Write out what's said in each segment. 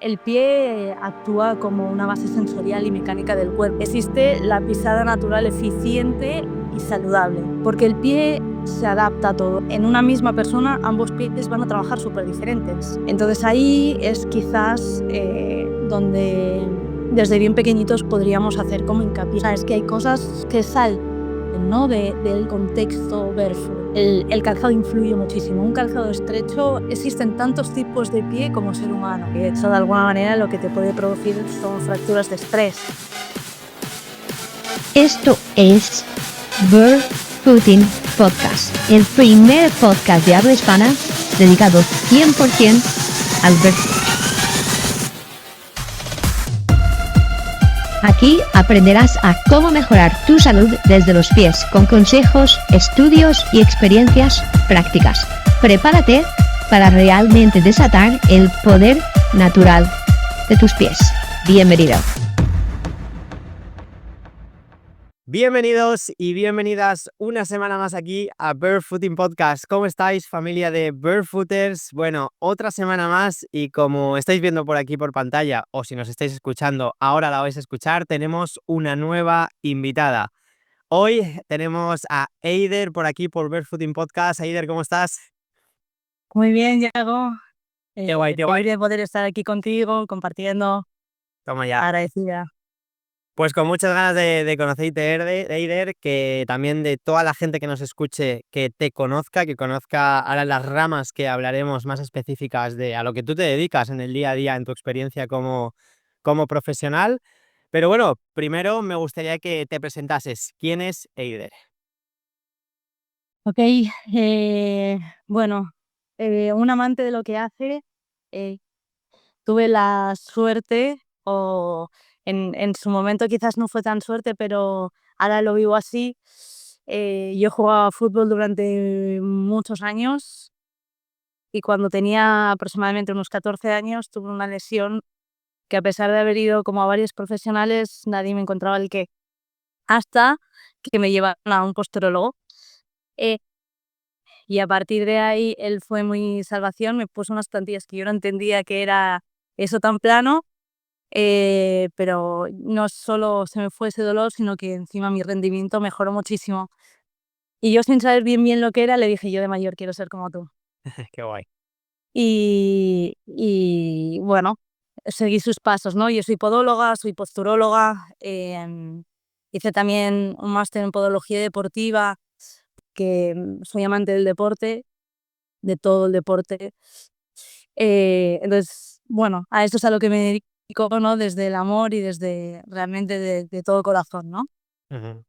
El pie actúa como una base sensorial y mecánica del cuerpo. Existe la pisada natural eficiente y saludable, porque el pie se adapta a todo. En una misma persona, ambos pies van a trabajar súper diferentes. Entonces ahí es quizás donde desde bien pequeñitos podríamos hacer como hincapié. Es que hay cosas que salen, ¿no? del contexto barefoot. El calzado influye muchísimo. Un calzado estrecho, existen tantos tipos de pie como ser humano. Y eso de alguna manera lo que te puede producir son fracturas de estrés. Esto es Barefooting Podcast, el primer podcast de habla hispana dedicado 100% al barefoot. Aquí aprenderás a cómo mejorar tu salud desde los pies con consejos, estudios y experiencias prácticas. Prepárate para realmente desatar el poder natural de tus pies. Bienvenido. Bienvenidos y bienvenidas una semana más aquí a Barefooting Podcast. ¿Cómo estáis, familia de Barefooters? Bueno, otra semana más y como estáis viendo por aquí por pantalla o si nos estáis escuchando, ahora la vais a escuchar, tenemos una nueva invitada. Hoy tenemos a Eider por aquí por Barefooting Podcast. Eider, ¿cómo estás? Muy bien, Yago. Qué guay, qué guay. Feliz de poder estar aquí contigo, compartiendo. Toma ya. Agradecida. Pues con muchas ganas de conocerte, Eider, que también de toda la gente que nos escuche, que te conozca, que conozca ahora las ramas que hablaremos más específicas de a lo que tú te dedicas en el día a día, en tu experiencia como profesional. Pero bueno, primero me gustaría que te presentases. ¿Quién es Eider? Ok, bueno, un amante de lo que hace. Tuve la suerte, o en su momento quizás no fue tan suerte, pero ahora lo vivo así. Yo jugaba a fútbol durante muchos años y cuando tenía aproximadamente unos 14 años tuve una lesión que, a pesar de haber ido como a varios profesionales, nadie me encontraba el qué. Hasta que me llevaron a un posturólogo. eh, y a partir de ahí él fue mi salvación, me puso unas plantillas que yo no entendía que era eso tan plano. Pero no solo se me fue ese dolor, sino que encima mi rendimiento mejoró muchísimo. Y yo, sin saber bien lo que era, le dije: yo de mayor quiero ser como tú. Qué guay. Y bueno, seguí sus pasos, ¿no? Yo soy podóloga, soy posturóloga, hice también un máster en podología deportiva, que soy amante del deporte, de todo el deporte. Entonces, bueno, a eso es a lo que me dedico, ¿no? Desde el amor y desde realmente de todo corazón, ¿no? Ujú.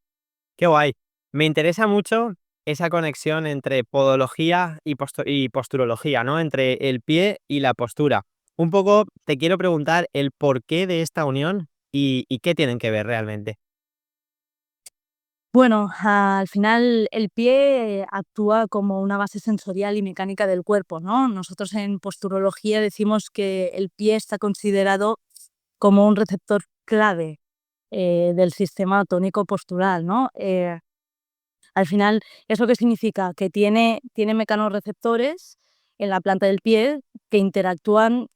Qué guay. Me interesa mucho esa conexión entre podología y posturología, ¿no? Entre el pie y la postura. Un poco te quiero preguntar el porqué de esta unión y qué tienen que ver realmente. Bueno, al final el pie actúa como una base sensorial y mecánica del cuerpo, ¿no? Nosotros en posturología decimos que el pie está considerado como un receptor clave del sistema tónico postural, ¿no? Al final, ¿eso qué significa? Que tiene mecanorreceptores en la planta del pie que interactúan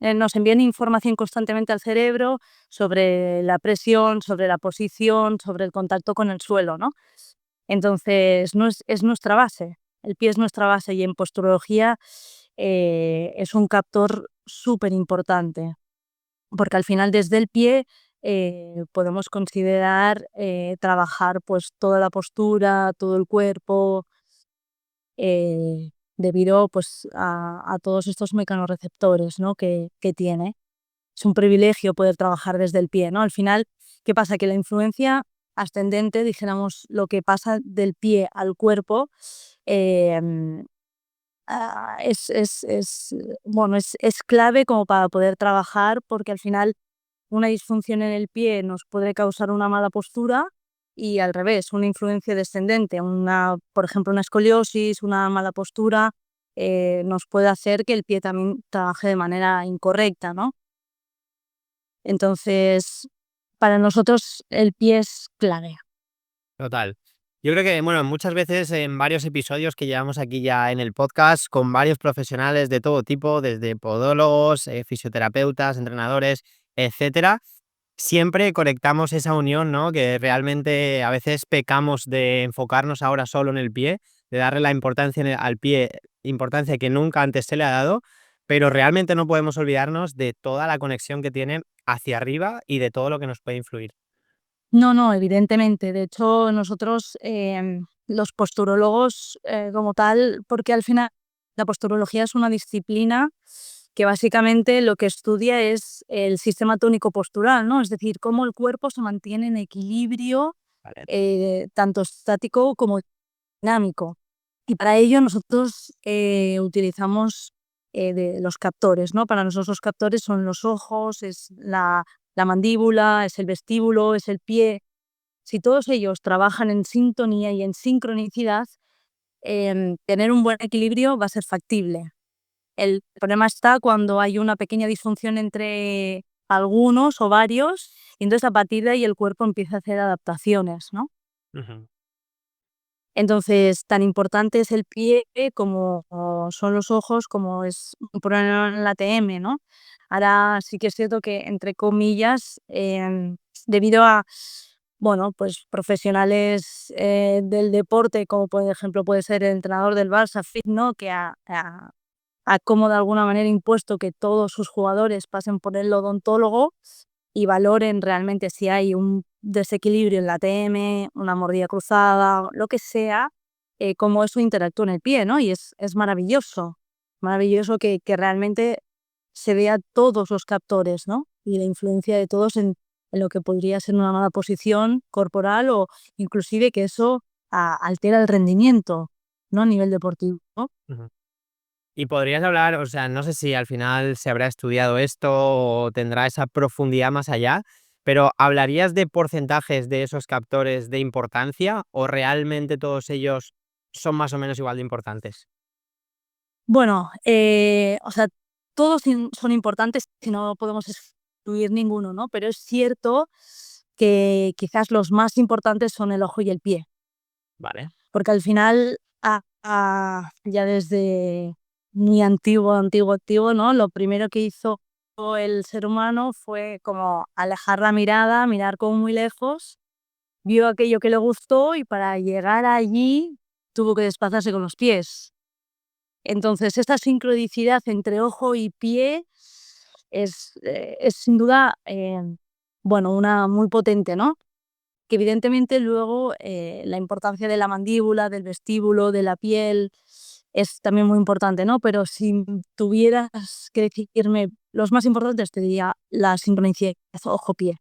nos envían información constantemente al cerebro sobre la presión, sobre la posición, sobre el contacto con el suelo, ¿no? Entonces, es nuestra base. El pie es nuestra base y en posturología es un captor súper importante, porque al final desde el pie podemos considerar trabajar pues toda la postura, todo el cuerpo, debido pues a todos estos mecanorreceptores, ¿no? que tiene. Es un privilegio poder trabajar desde el pie, ¿no? Al final, ¿qué pasa? Que la influencia ascendente, dijéramos, lo que pasa del pie al cuerpo, es clave como para poder trabajar, porque al final una disfunción en el pie nos puede causar una mala postura y al revés, una influencia descendente, por ejemplo, una escoliosis, una mala postura, nos puede hacer que el pie también trabaje de manera incorrecta, ¿no? Entonces, para nosotros el pie es clave. Total. Yo creo que, bueno, muchas veces en varios episodios que llevamos aquí ya en el podcast con varios profesionales de todo tipo, desde podólogos, fisioterapeutas, entrenadores, etcétera, siempre conectamos esa unión, ¿no? Que realmente a veces pecamos de enfocarnos ahora solo en el pie, de darle la importancia al pie, importancia que nunca antes se le ha dado, pero realmente no podemos olvidarnos de toda la conexión que tienen hacia arriba y de todo lo que nos puede influir. No, no, evidentemente. De hecho, nosotros, los posturólogos, como tal, porque al final la posturología es una disciplina que básicamente lo que estudia es el sistema tónico postural, ¿no? Es decir, cómo el cuerpo se mantiene en equilibrio, ¿Vale? tanto estático como dinámico. Y para ello nosotros utilizamos de los captores, ¿no? Para nosotros los captores son los ojos, es la mandíbula, es el vestíbulo, es el pie. Si todos ellos trabajan en sintonía y en sincronicidad, tener un buen equilibrio va a ser factible. El problema está cuando hay una pequeña disfunción entre algunos o varios, y entonces a partir de ahí el cuerpo empieza a hacer adaptaciones, ¿no? Ujú. Entonces, tan importante es el pie como son los ojos, como es ponerlo en la TM, ¿no? Ahora sí que es cierto que, entre comillas, debido a, bueno, pues profesionales del deporte, como por ejemplo puede ser el entrenador del Barça, Flick, ¿no? Que ha como de alguna manera impuesto que todos sus jugadores pasen por el odontólogo y valoren realmente si hay un desequilibrio en la TM, una mordida cruzada, lo que sea, cómo eso interactúa en el pie, ¿no? Y es maravilloso, maravilloso que realmente se vea todos los captores, ¿no? Y la influencia de todos en lo que podría ser una mala posición corporal o inclusive que eso altera el rendimiento, ¿no? A nivel deportivo, ¿no? Ujú. Y podrías hablar, o sea, no sé si al final se habrá estudiado esto o tendrá esa profundidad más allá, pero ¿hablarías de porcentajes de esos captores de importancia o realmente todos ellos son más o menos igual de importantes? Bueno, o sea, todos son importantes y no podemos excluir ninguno, ¿no? Pero es cierto que quizás los más importantes son el ojo y el pie, Vale. porque al final, ya desde muy antiguo, ¿no? Lo primero que hizo el ser humano fue como alejar la mirada, mirar como muy lejos, vio aquello que le gustó y para llegar allí tuvo que desplazarse con los pies. Entonces, esta sincronicidad entre ojo y pie es sin duda, bueno, una muy potente, ¿no? Que evidentemente luego la importancia de la mandíbula, del vestíbulo, de la piel es también muy importante, ¿no? Pero si tuvieras que decirme los más importantes, te diría la sincronicidad ojo-pie.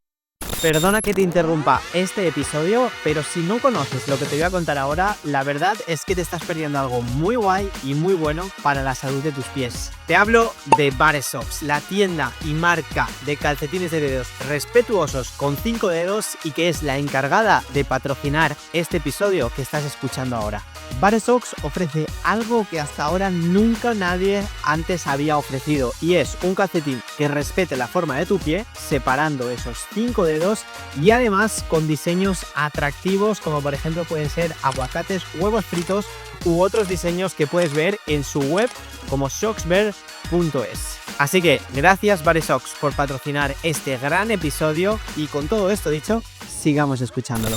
Perdona que te interrumpa este episodio, pero si no conoces lo que te voy a contar ahora, la verdad es que te estás perdiendo algo muy guay y muy bueno para la salud de tus pies. Te hablo de Baresox, la tienda y marca de calcetines de dedos respetuosos con 5 dedos y que es la encargada de patrocinar este episodio que estás escuchando ahora. Baresox ofrece algo que hasta ahora nunca nadie antes había ofrecido y es un calcetín que respete la forma de tu pie, separando esos 5 dedos y además con diseños atractivos como por ejemplo pueden ser aguacates, huevos fritos u otros diseños que puedes ver en su web como soxbear.es. Así que gracias Baresox por patrocinar este gran episodio y con todo esto dicho, sigamos escuchándolo.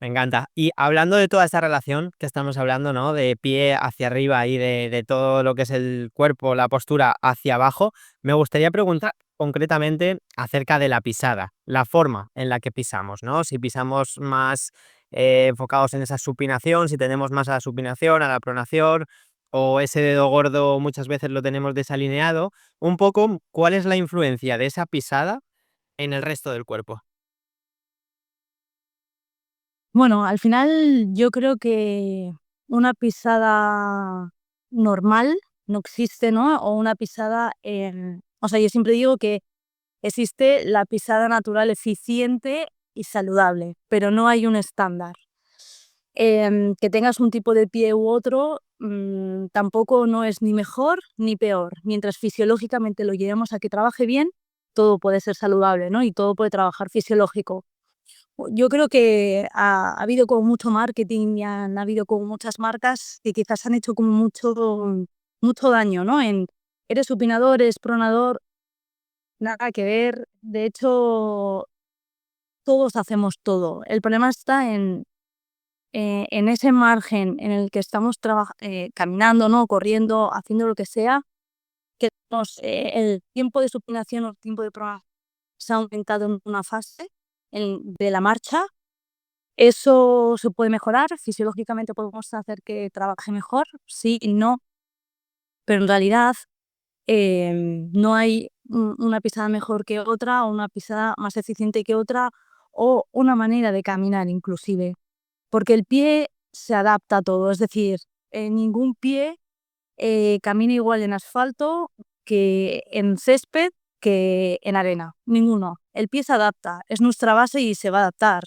Me encanta. Y hablando de toda esta relación que estamos hablando, ¿no? De pie hacia arriba y de todo lo que es el cuerpo, la postura hacia abajo, me gustaría preguntar concretamente acerca de la pisada, la forma en la que pisamos, ¿no? Si pisamos más enfocados en esa supinación, si tenemos más a la supinación, a la pronación, o ese dedo gordo muchas veces lo tenemos desalineado, un poco, ¿cuál es la influencia de esa pisada en el resto del cuerpo? Bueno, al final yo creo que una pisada normal no existe, ¿no? O una pisada, o sea, yo siempre digo que existe la pisada natural eficiente y saludable, pero no hay un estándar. Que tengas un tipo de pie u otro, tampoco no es ni mejor ni peor. Mientras fisiológicamente lo llevemos a que trabaje bien, todo puede ser saludable, ¿no? Y todo puede trabajar fisiológico. Yo creo que ha habido como mucho marketing y han habido como muchas marcas que quizás han hecho como mucho daño, ¿no? Eres supinador, eres pronador, nada que ver. De hecho, todos hacemos todo. El problema está en ese margen en el que estamos caminando, ¿no? Corriendo, haciendo lo que sea, que el tiempo de supinación o el tiempo de pronación se ha aumentado en una fase de la marcha. Eso se puede mejorar, fisiológicamente podemos hacer que trabaje mejor, sí y no, pero en realidad no hay una pisada mejor que otra o una pisada más eficiente que otra o una manera de caminar inclusive, porque el pie se adapta a todo, es decir, ningún pie camina igual en asfalto que en césped que en arena, ninguno. El pie se adapta, es nuestra base y se va a adaptar.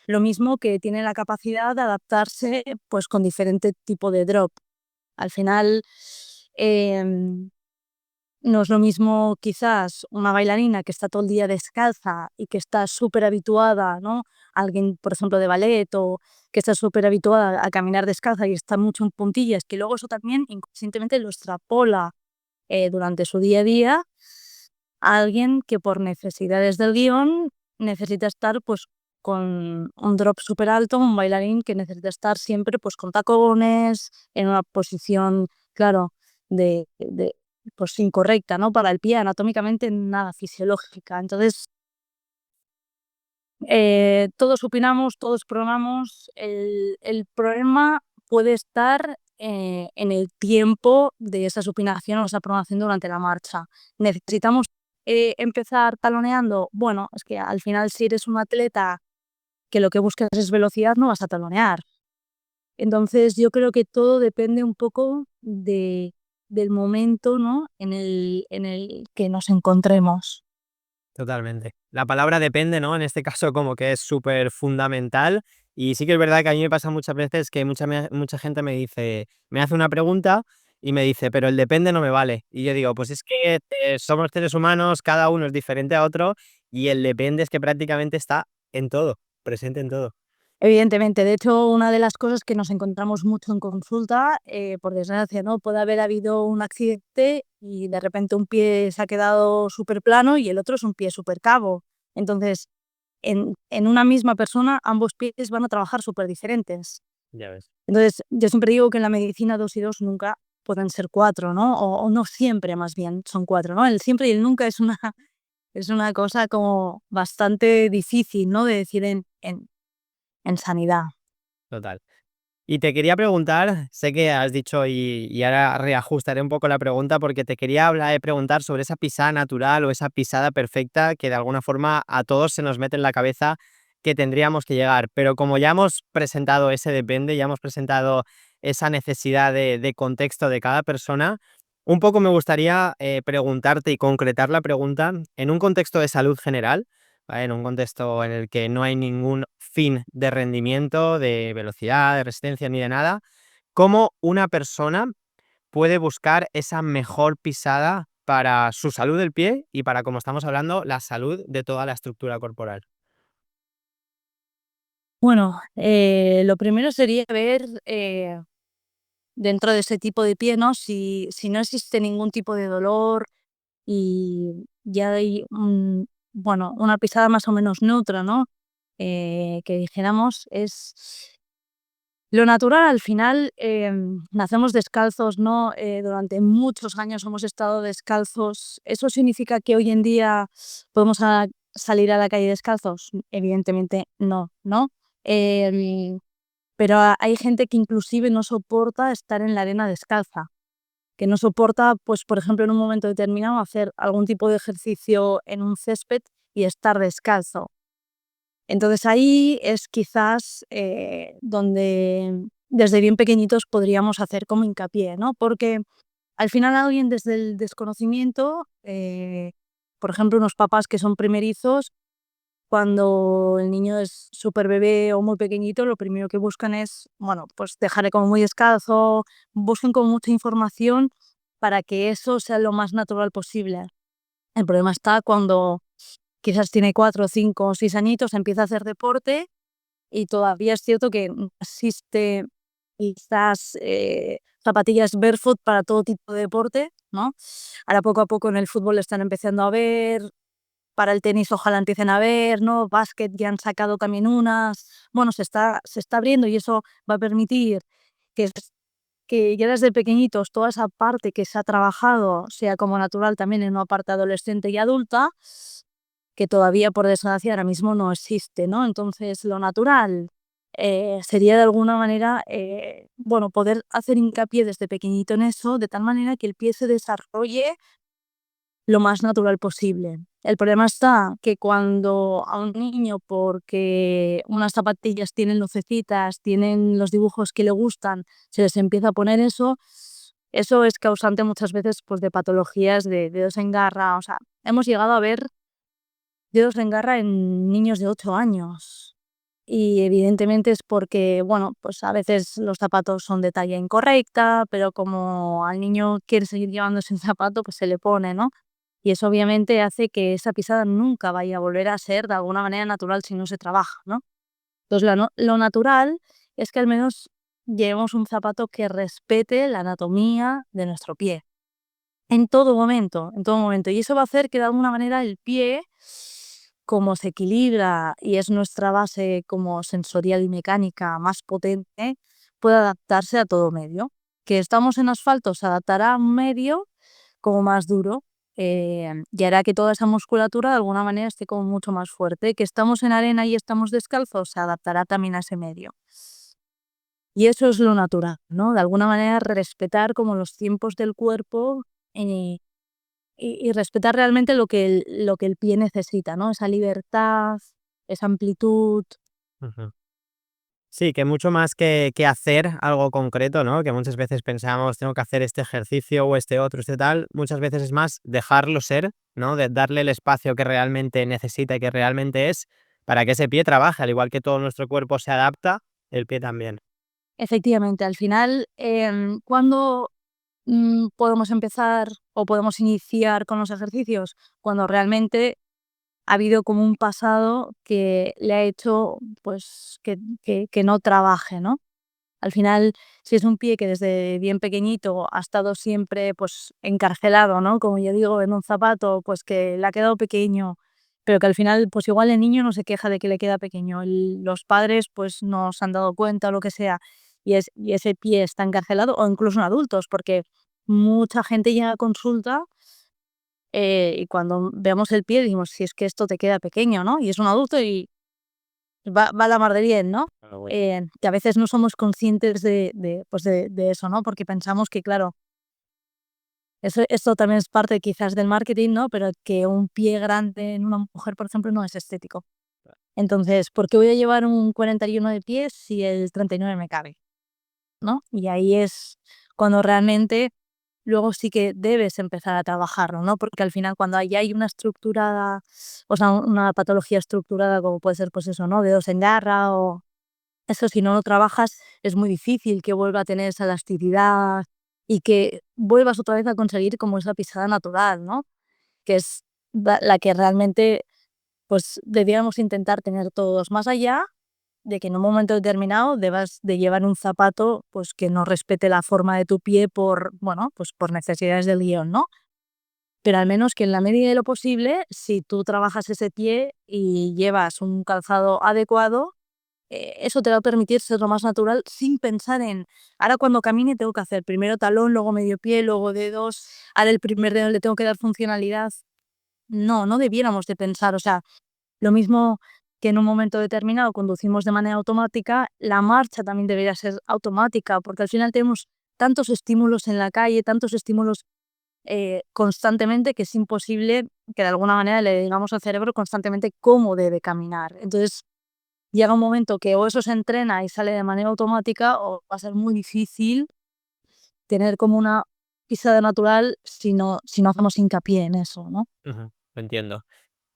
Lo mismo que tiene la capacidad de adaptarse pues, con diferente tipo de drop. Al final, no es lo mismo quizás una bailarina que está todo el día descalza y que está súper habituada, ¿no? Alguien, por ejemplo, de ballet o que está súper habituada a caminar descalza y está mucho en puntillas, que luego eso también inconscientemente lo extrapola durante su día a día a alguien que por necesidades del guión necesita estar pues con un drop súper alto, un bailarín que necesita estar siempre pues con tacones, en una posición, claro, pues incorrecta, ¿no? Para el pie, anatómicamente nada fisiológica. Entonces, todos opinamos, todos programamos. El problema puede estar en el tiempo de esa supinación o esa programación durante la marcha. Necesitamos empezar taloneando. Bueno, es que al final si eres un atleta que lo que buscas es velocidad, no vas a talonear. Entonces yo creo que todo depende un poco del momento, ¿no? en el que nos encontremos. Totalmente. La palabra depende, ¿no? En este caso como que es súper fundamental y sí que es verdad que a mí me pasa muchas veces que mucha gente me dice, me hace una pregunta y me dice, pero el depende no me vale. Y yo digo, pues es que somos seres humanos, cada uno es diferente a otro y el depende es que prácticamente está en todo, presente en todo. Evidentemente, de hecho, una de las cosas que nos encontramos mucho en consulta, por desgracia, ¿no? Puede haber habido un accidente y de repente un pie se ha quedado súper plano y el otro es un pie súper cabo. Entonces, en una misma persona, ambos pies van a trabajar súper diferentes. Ya ves. Entonces, yo siempre digo que en la medicina 2 y 2 nunca pueden ser 4, ¿no? O no siempre, más bien, son 4, ¿no? El siempre y el nunca es una cosa como bastante difícil, ¿no? De decir en sanidad. Total. Y te quería preguntar, sé que has dicho y ahora reajustaré un poco la pregunta porque te quería preguntar sobre esa pisada natural o esa pisada perfecta que de alguna forma a todos se nos mete en la cabeza que tendríamos que llegar. Pero como ya hemos presentado ese depende, ya hemos presentado esa necesidad de contexto de cada persona, un poco me gustaría preguntarte y concretar la pregunta en un contexto de salud general. ¿Vale? En un contexto en el que no hay ningún fin de rendimiento, de velocidad, de resistencia ni de nada, ¿cómo una persona puede buscar esa mejor pisada para su salud del pie y para, como estamos hablando, la salud de toda la estructura corporal? Bueno, lo primero sería ver dentro de ese tipo de pie, ¿no? Si no existe ningún tipo de dolor y ya hay bueno, una pisada más o menos neutra, ¿no? Que dijéramos es lo natural al final. Nacemos descalzos, ¿no? Durante muchos años hemos estado descalzos. ¿Eso significa que hoy en día podemos salir a la calle descalzos? Evidentemente no, ¿no? Em, pero hay gente que inclusive no soporta estar en la arena descalza, que no soporta, pues, por ejemplo, en un momento determinado hacer algún tipo de ejercicio en un césped y estar descalzo. Entonces ahí es quizás donde desde bien pequeñitos podríamos hacer como hincapié, ¿no? Porque al final alguien desde el desconocimiento, por ejemplo, unos papás que son primerizos, cuando el niño es súper bebé o muy pequeñito, lo primero que buscan es, bueno, pues dejarle como muy descalzo, buscan como mucha información para que eso sea lo más natural posible. El problema está cuando quizás tiene 4, 5 o 6 añitos, empieza a hacer deporte y todavía es cierto que no existe quizás zapatillas barefoot para todo tipo de deporte, ¿no? Ahora poco a poco en el fútbol están empezando a ver, para el tenis ojalá empiecen a ver, ¿no? Básquet ya han sacado también unas. Bueno, se está abriendo y eso va a permitir que, que ya desde pequeñitos toda esa parte que se ha trabajado sea como natural también en una parte adolescente y adulta, que todavía por desgracia ahora mismo no existe, ¿no? Entonces lo natural sería de alguna manera, bueno, poder hacer hincapié desde pequeñito en eso, de tal manera que el pie se desarrolle lo más natural posible. El problema está que cuando a un niño, porque unas zapatillas tienen lucecitas, tienen los dibujos que le gustan, se les empieza a poner eso es causante muchas veces pues, de patologías de dedos en garra. O sea, hemos llegado a ver dedos en garra en niños de 8 años. Y evidentemente es porque, bueno, pues a veces los zapatos son de talla incorrecta, pero como al niño quiere seguir llevando ese zapato, pues se le pone, ¿no? Y eso obviamente hace que esa pisada nunca vaya a volver a ser de alguna manera natural si no se trabaja, ¿no? Entonces lo natural es que al menos llevemos un zapato que respete la anatomía de nuestro pie. En todo momento, en todo momento. Y eso va a hacer que de alguna manera el pie, como se equilibra y es nuestra base como sensorial y mecánica más potente, pueda adaptarse a todo medio. Que estamos en asfalto se adaptará a un medio como más duro, y hará que toda esa musculatura de alguna manera esté como mucho más fuerte. Que estamos en arena y estamos descalzos se adaptará también a ese medio. Y eso es lo natural, ¿no? De alguna manera respetar como los tiempos del cuerpo, eh, y respetar realmente lo que el pie necesita, ¿no? Esa libertad, esa amplitud. Ujú. Sí, que mucho más que hacer algo concreto, ¿no? Que muchas veces pensamos, tengo que hacer este ejercicio o este otro, este tal. Muchas veces es más dejarlo ser, ¿no? De darle el espacio que realmente necesita y que realmente es para que ese pie trabaje, al igual que todo nuestro cuerpo se adapta, el pie también. Efectivamente, al final, ¿cuándo podemos empezar o podemos iniciar con los ejercicios? Cuando realmente ha habido como un pasado que le ha hecho pues que no trabaje, ¿no? Al final, si es un pie que desde bien pequeñito ha estado siempre pues encarcelado, ¿no? Como yo digo, en un zapato, pues que le ha quedado pequeño, pero que al final, pues igual el niño no se queja de que le queda pequeño. Los padres pues no se han dado cuenta o lo que sea, y ese pie está encarcelado, o incluso en adultos, porque mucha gente llega a consulta, y cuando veamos el pie decimos, si es que esto te queda pequeño, ¿no? Y es un adulto y va a la mar de bien, ¿no? Claro, güey. Que a veces no somos conscientes pues de eso, ¿no? Porque pensamos que, claro, esto también es parte quizás del marketing, ¿no? Pero que un pie grande en una mujer, por ejemplo, no es estético. Entonces, ¿por qué voy a llevar un 41 de pies si el 39 me cabe? ¿No? Y ahí es cuando realmente luego sí que debes empezar a trabajarlo, ¿no? Porque al final cuando ya hay una estructurada, o sea, una patología estructurada como puede ser, pues eso, ¿no? Dedos en garra o eso, si no lo trabajas es muy difícil que vuelva a tener esa elasticidad y que vuelvas otra vez a conseguir como esa pisada natural, ¿no? Que es la que realmente pues deberíamos intentar tener todos, más allá de que en un momento determinado debas de llevar un zapato pues que no respete la forma de tu pie por, bueno, pues por necesidades del guión, ¿no? Pero al menos que en la medida de lo posible, si tú trabajas ese pie y llevas un calzado adecuado, eso te va a permitir ser lo más natural sin pensar en, ahora cuando camine tengo que hacer primero talón, luego medio pie, luego dedos, ahora el primer dedo le tengo que dar funcionalidad. No, no debiéramos de pensar, o sea, lo mismo que en un momento determinado conducimos de manera automática, la marcha también debería ser automática, porque al final tenemos tantos estímulos en la calle, tantos estímulos constantemente, que es imposible que de alguna manera le digamos al cerebro constantemente cómo debe caminar. Entonces, llega un momento que o eso se entrena y sale de manera automática, o va a ser muy difícil tener como una pisada natural si no hacemos hincapié en eso, ¿no? Ujú, lo entiendo.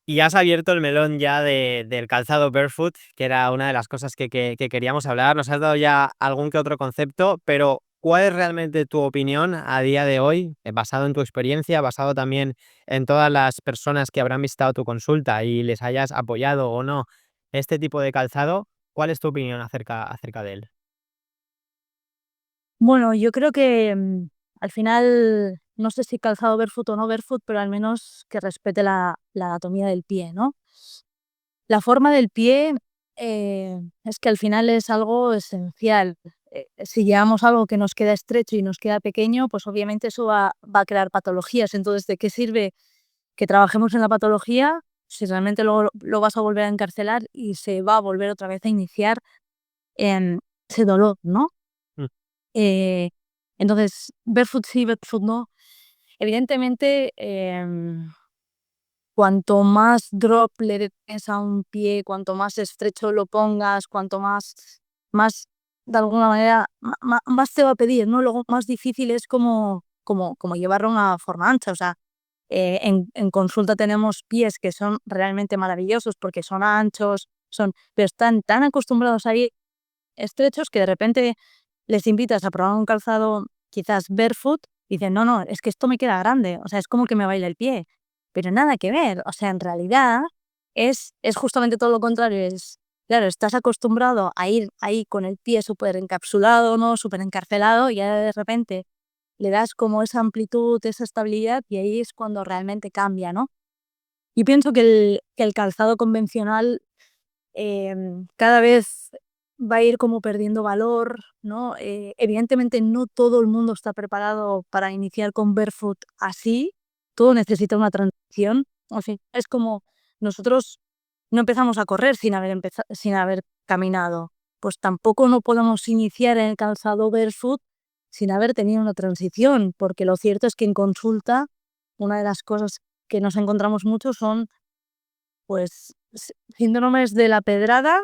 Y has abierto el melón ya del calzado barefoot, que era una de las cosas que queríamos hablar. Nos has dado ya algún que otro concepto, pero ¿cuál es realmente tu opinión a día de hoy, basado en tu experiencia, basado también en todas las personas que habrán visitado tu consulta y les hayas apoyado o no este tipo de calzado? ¿Cuál es tu opinión acerca de él? Bueno, yo creo que, al final, no sé si calzado barefoot o no barefoot, pero al menos que respete la anatomía del pie, ¿no? La forma del pie, es que al final es algo esencial. Si llevamos algo que nos queda estrecho y nos queda pequeño, pues obviamente eso va a crear patologías. Entonces, ¿de qué sirve que trabajemos en la patología si realmente luego lo vas a volver a encarcelar y se va a volver otra vez a iniciar en ese dolor, ¿no? Mm, Eh, entonces, barefoot sí, barefoot no. Evidentemente, cuanto más drop le des a un pie, cuanto más estrecho lo pongas, cuanto más de alguna manera, más te va a pedir, ¿no? Luego más difícil es como llevarlo a una forma ancha. O sea, en consulta tenemos pies que son realmente maravillosos porque son anchos, pero están tan acostumbrados a ir estrechos que de repente les invitas a probar un calzado quizás barefoot y dicen, no, no, es que esto me queda grande, o sea, es como que me baila el pie, pero nada que ver, o sea, en realidad es justamente todo lo contrario, claro, estás acostumbrado a ir ahí con el pie súper encapsulado, ¿no? Súper encarcelado y ya de repente le das como esa amplitud, esa estabilidad y ahí es cuando realmente cambia, ¿no? Y pienso que el calzado convencional cada vez va a ir como perdiendo valor, ¿no? Evidentemente no todo el mundo está preparado para iniciar con barefoot así, todo necesita una transición. Al fin, es como nosotros no empezamos a correr sin haber caminado, pues tampoco no podemos iniciar en el calzado barefoot sin haber tenido una transición, porque lo cierto es que en consulta una de las cosas que nos encontramos mucho son pues síndromes de la pedrada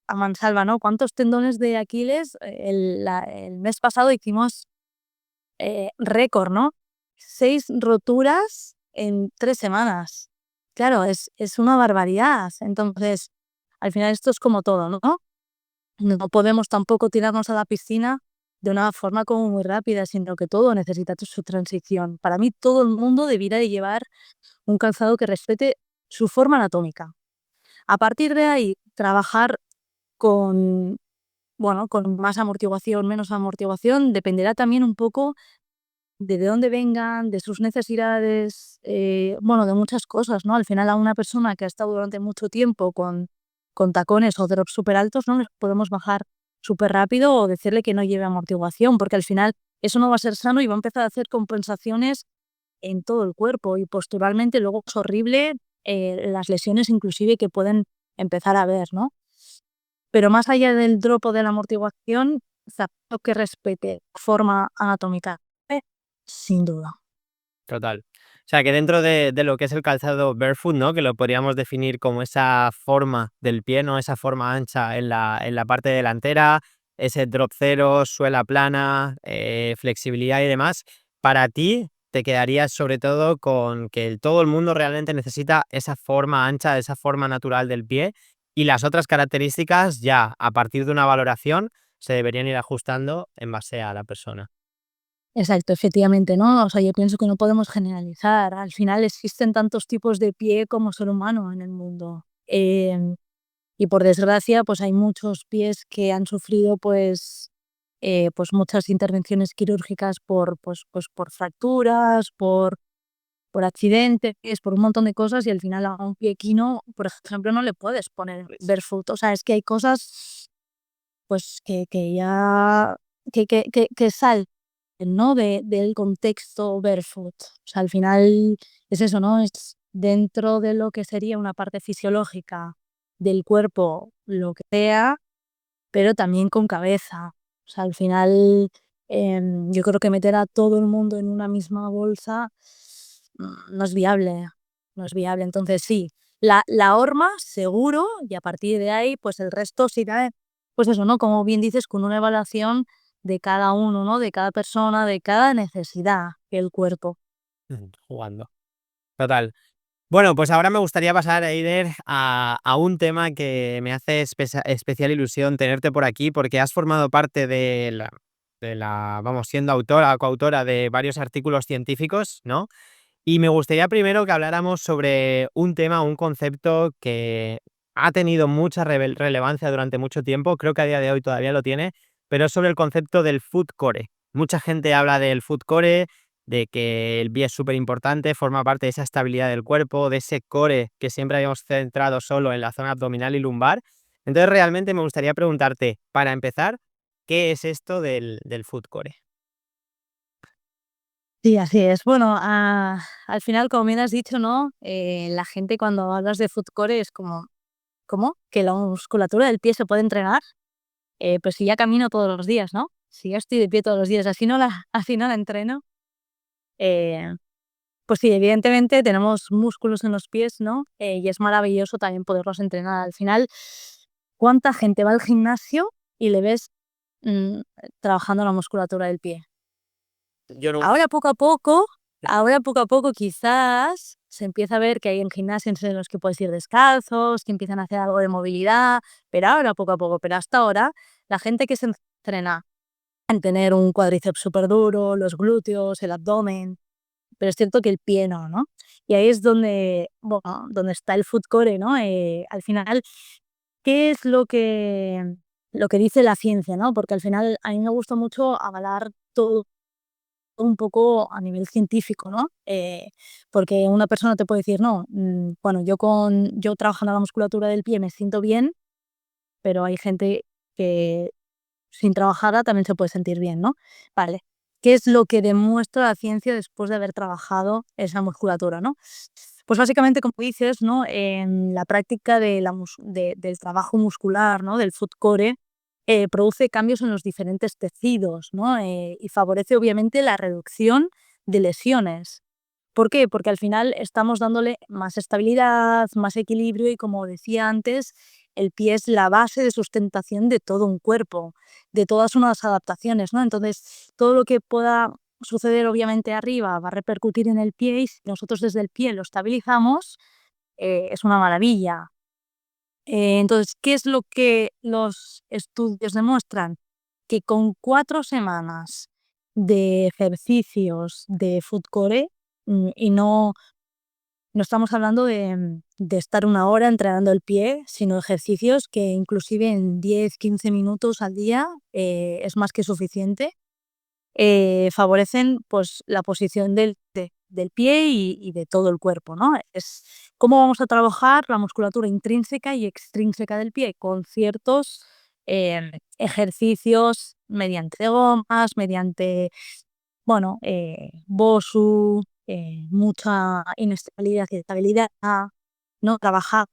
a mansalva, ¿no? ¿Cuántos tendones de Aquiles? El mes pasado hicimos récord, ¿no? 6 roturas en 3 semanas. Claro, es una barbaridad. Entonces, al final esto es como todo, ¿no? No podemos tampoco tirarnos a la piscina de una forma como muy rápida, sino que todo necesita su transición. Para mí, todo el mundo debiera de llevar un calzado que respete su forma anatómica. A partir de ahí, trabajar con, bueno, con más amortiguación, menos amortiguación, dependerá también un poco de dónde vengan, de sus necesidades, bueno, de muchas cosas, ¿no? Al final a una persona que ha estado durante mucho tiempo con tacones o drops súper altos, no les podemos bajar súper rápido o decirle que no lleve amortiguación, porque al final eso no va a ser sano y va a empezar a hacer compensaciones en todo el cuerpo y posturalmente luego es horrible las lesiones inclusive que pueden empezar a ver, ¿no? Pero más allá del drop o de la amortiguación, zapato que respete forma anatómica, sin duda. total. O sea, que dentro de lo que es el calzado barefoot, ¿no? Que lo podríamos definir como esa forma del pie, ¿no? Esa forma ancha en la parte delantera, ese drop cero, suela plana, flexibilidad y demás. Para ti, te quedarías sobre todo con que todo el mundo realmente necesita esa forma ancha, esa forma natural del pie, y las otras características ya, a partir de una valoración, se deberían ir ajustando en base a la persona. Exacto, efectivamente, ¿no? O sea, yo pienso que no podemos generalizar. Al final existen tantos tipos de pie como ser humano en el mundo. Y por desgracia, pues hay muchos pies que han sufrido pues muchas intervenciones quirúrgicas por fracturas, por accidentes, por un montón de cosas y al final a un pie equino, por ejemplo, no le puedes poner barefoot. O sea, es que hay cosas pues que ya que salen, ¿no? Del contexto barefoot. O sea, al final es eso, ¿no? Es dentro de lo que sería una parte fisiológica del cuerpo, lo que sea, pero también con cabeza. O sea, al final, yo creo que meter a todo el mundo en una misma bolsa no es viable, no es viable. Entonces sí, la horma seguro y a partir de ahí, pues el resto sí da, pues eso, ¿no? Como bien dices, con una evaluación de cada uno, ¿no? De cada persona, de cada necesidad del cuerpo. Jugando. Total. Bueno, pues ahora me gustaría pasar, Eider, a un tema que me hace especial ilusión tenerte por aquí, porque has formado parte vamos, siendo autora o coautora de varios artículos científicos, ¿no? Y me gustaría primero que habláramos sobre un tema, un concepto que ha tenido mucha relevancia durante mucho tiempo, creo que a día de hoy todavía lo tiene, pero es sobre el concepto del food core. Mucha gente habla del food core, de que el pie es súper importante, forma parte de esa estabilidad del cuerpo, de ese core que siempre habíamos centrado solo en la zona abdominal y lumbar. Entonces, realmente me gustaría preguntarte, para empezar, ¿qué es esto del food core? Sí, así es. Bueno, al final, como bien has dicho, ¿no? La gente cuando hablas de food core es como, ¿cómo? ¿Que la musculatura del pie se puede entrenar? Pues si ya camino todos los días, ¿no? Si ya estoy de pie todos los días, así no la entreno. Eh, pues sí, evidentemente tenemos músculos en los pies, ¿no? Y es maravilloso también poderlos entrenar. Al final, ¿cuánta gente va al gimnasio y le ves mm, trabajando la musculatura del pie? Yo no. Ahora poco a poco, ahora poco a poco quizás se empieza a ver que hay en gimnasios en los que puedes ir descalzos, que empiezan a hacer algo de movilidad, pero ahora poco a poco. Pero hasta ahora, la gente que se entrena en tener un cuádriceps súper duro, los glúteos, el abdomen, pero es cierto que el pie no, ¿no? Y ahí es donde, bueno, donde está el food core, ¿no? Al final, ¿qué es lo que dice la ciencia, ¿no? Porque al final a mí me gusta mucho avalar todo un poco a nivel científico, ¿no? Porque una persona te puede decir, no, bueno, yo trabajando la musculatura del pie me siento bien, pero hay gente que sin trabajarla también se puede sentir bien, ¿no? Vale. ¿Qué es lo que demuestra la ciencia después de haber trabajado esa musculatura, ¿no? Pues básicamente, como dices, ¿no? En la práctica del trabajo muscular, ¿no? Del foot core, produce cambios en los diferentes tejidos, ¿no? Y favorece obviamente la reducción de lesiones. ¿Por qué? Porque al final estamos dándole más estabilidad, más equilibrio y, como decía antes, el pie es la base de sustentación de todo un cuerpo, de todas unas adaptaciones, ¿no? Entonces, todo lo que pueda suceder obviamente arriba va a repercutir en el pie, y si nosotros desde el pie lo estabilizamos, es una maravilla. Entonces, ¿qué es lo que los estudios demuestran? Que con 4 semanas de ejercicios de foot core, y no estamos hablando de estar una hora entrenando el pie, sino ejercicios que inclusive en 10, 15 minutos al día es más que suficiente. Favorecen pues la posición del pie y de todo el cuerpo, ¿no? Es cómo vamos a trabajar la musculatura intrínseca y extrínseca del pie con ciertos ejercicios mediante gomas, mediante, bueno, BOSU, mucha inestabilidad y estabilidad, ¿no? Trabajar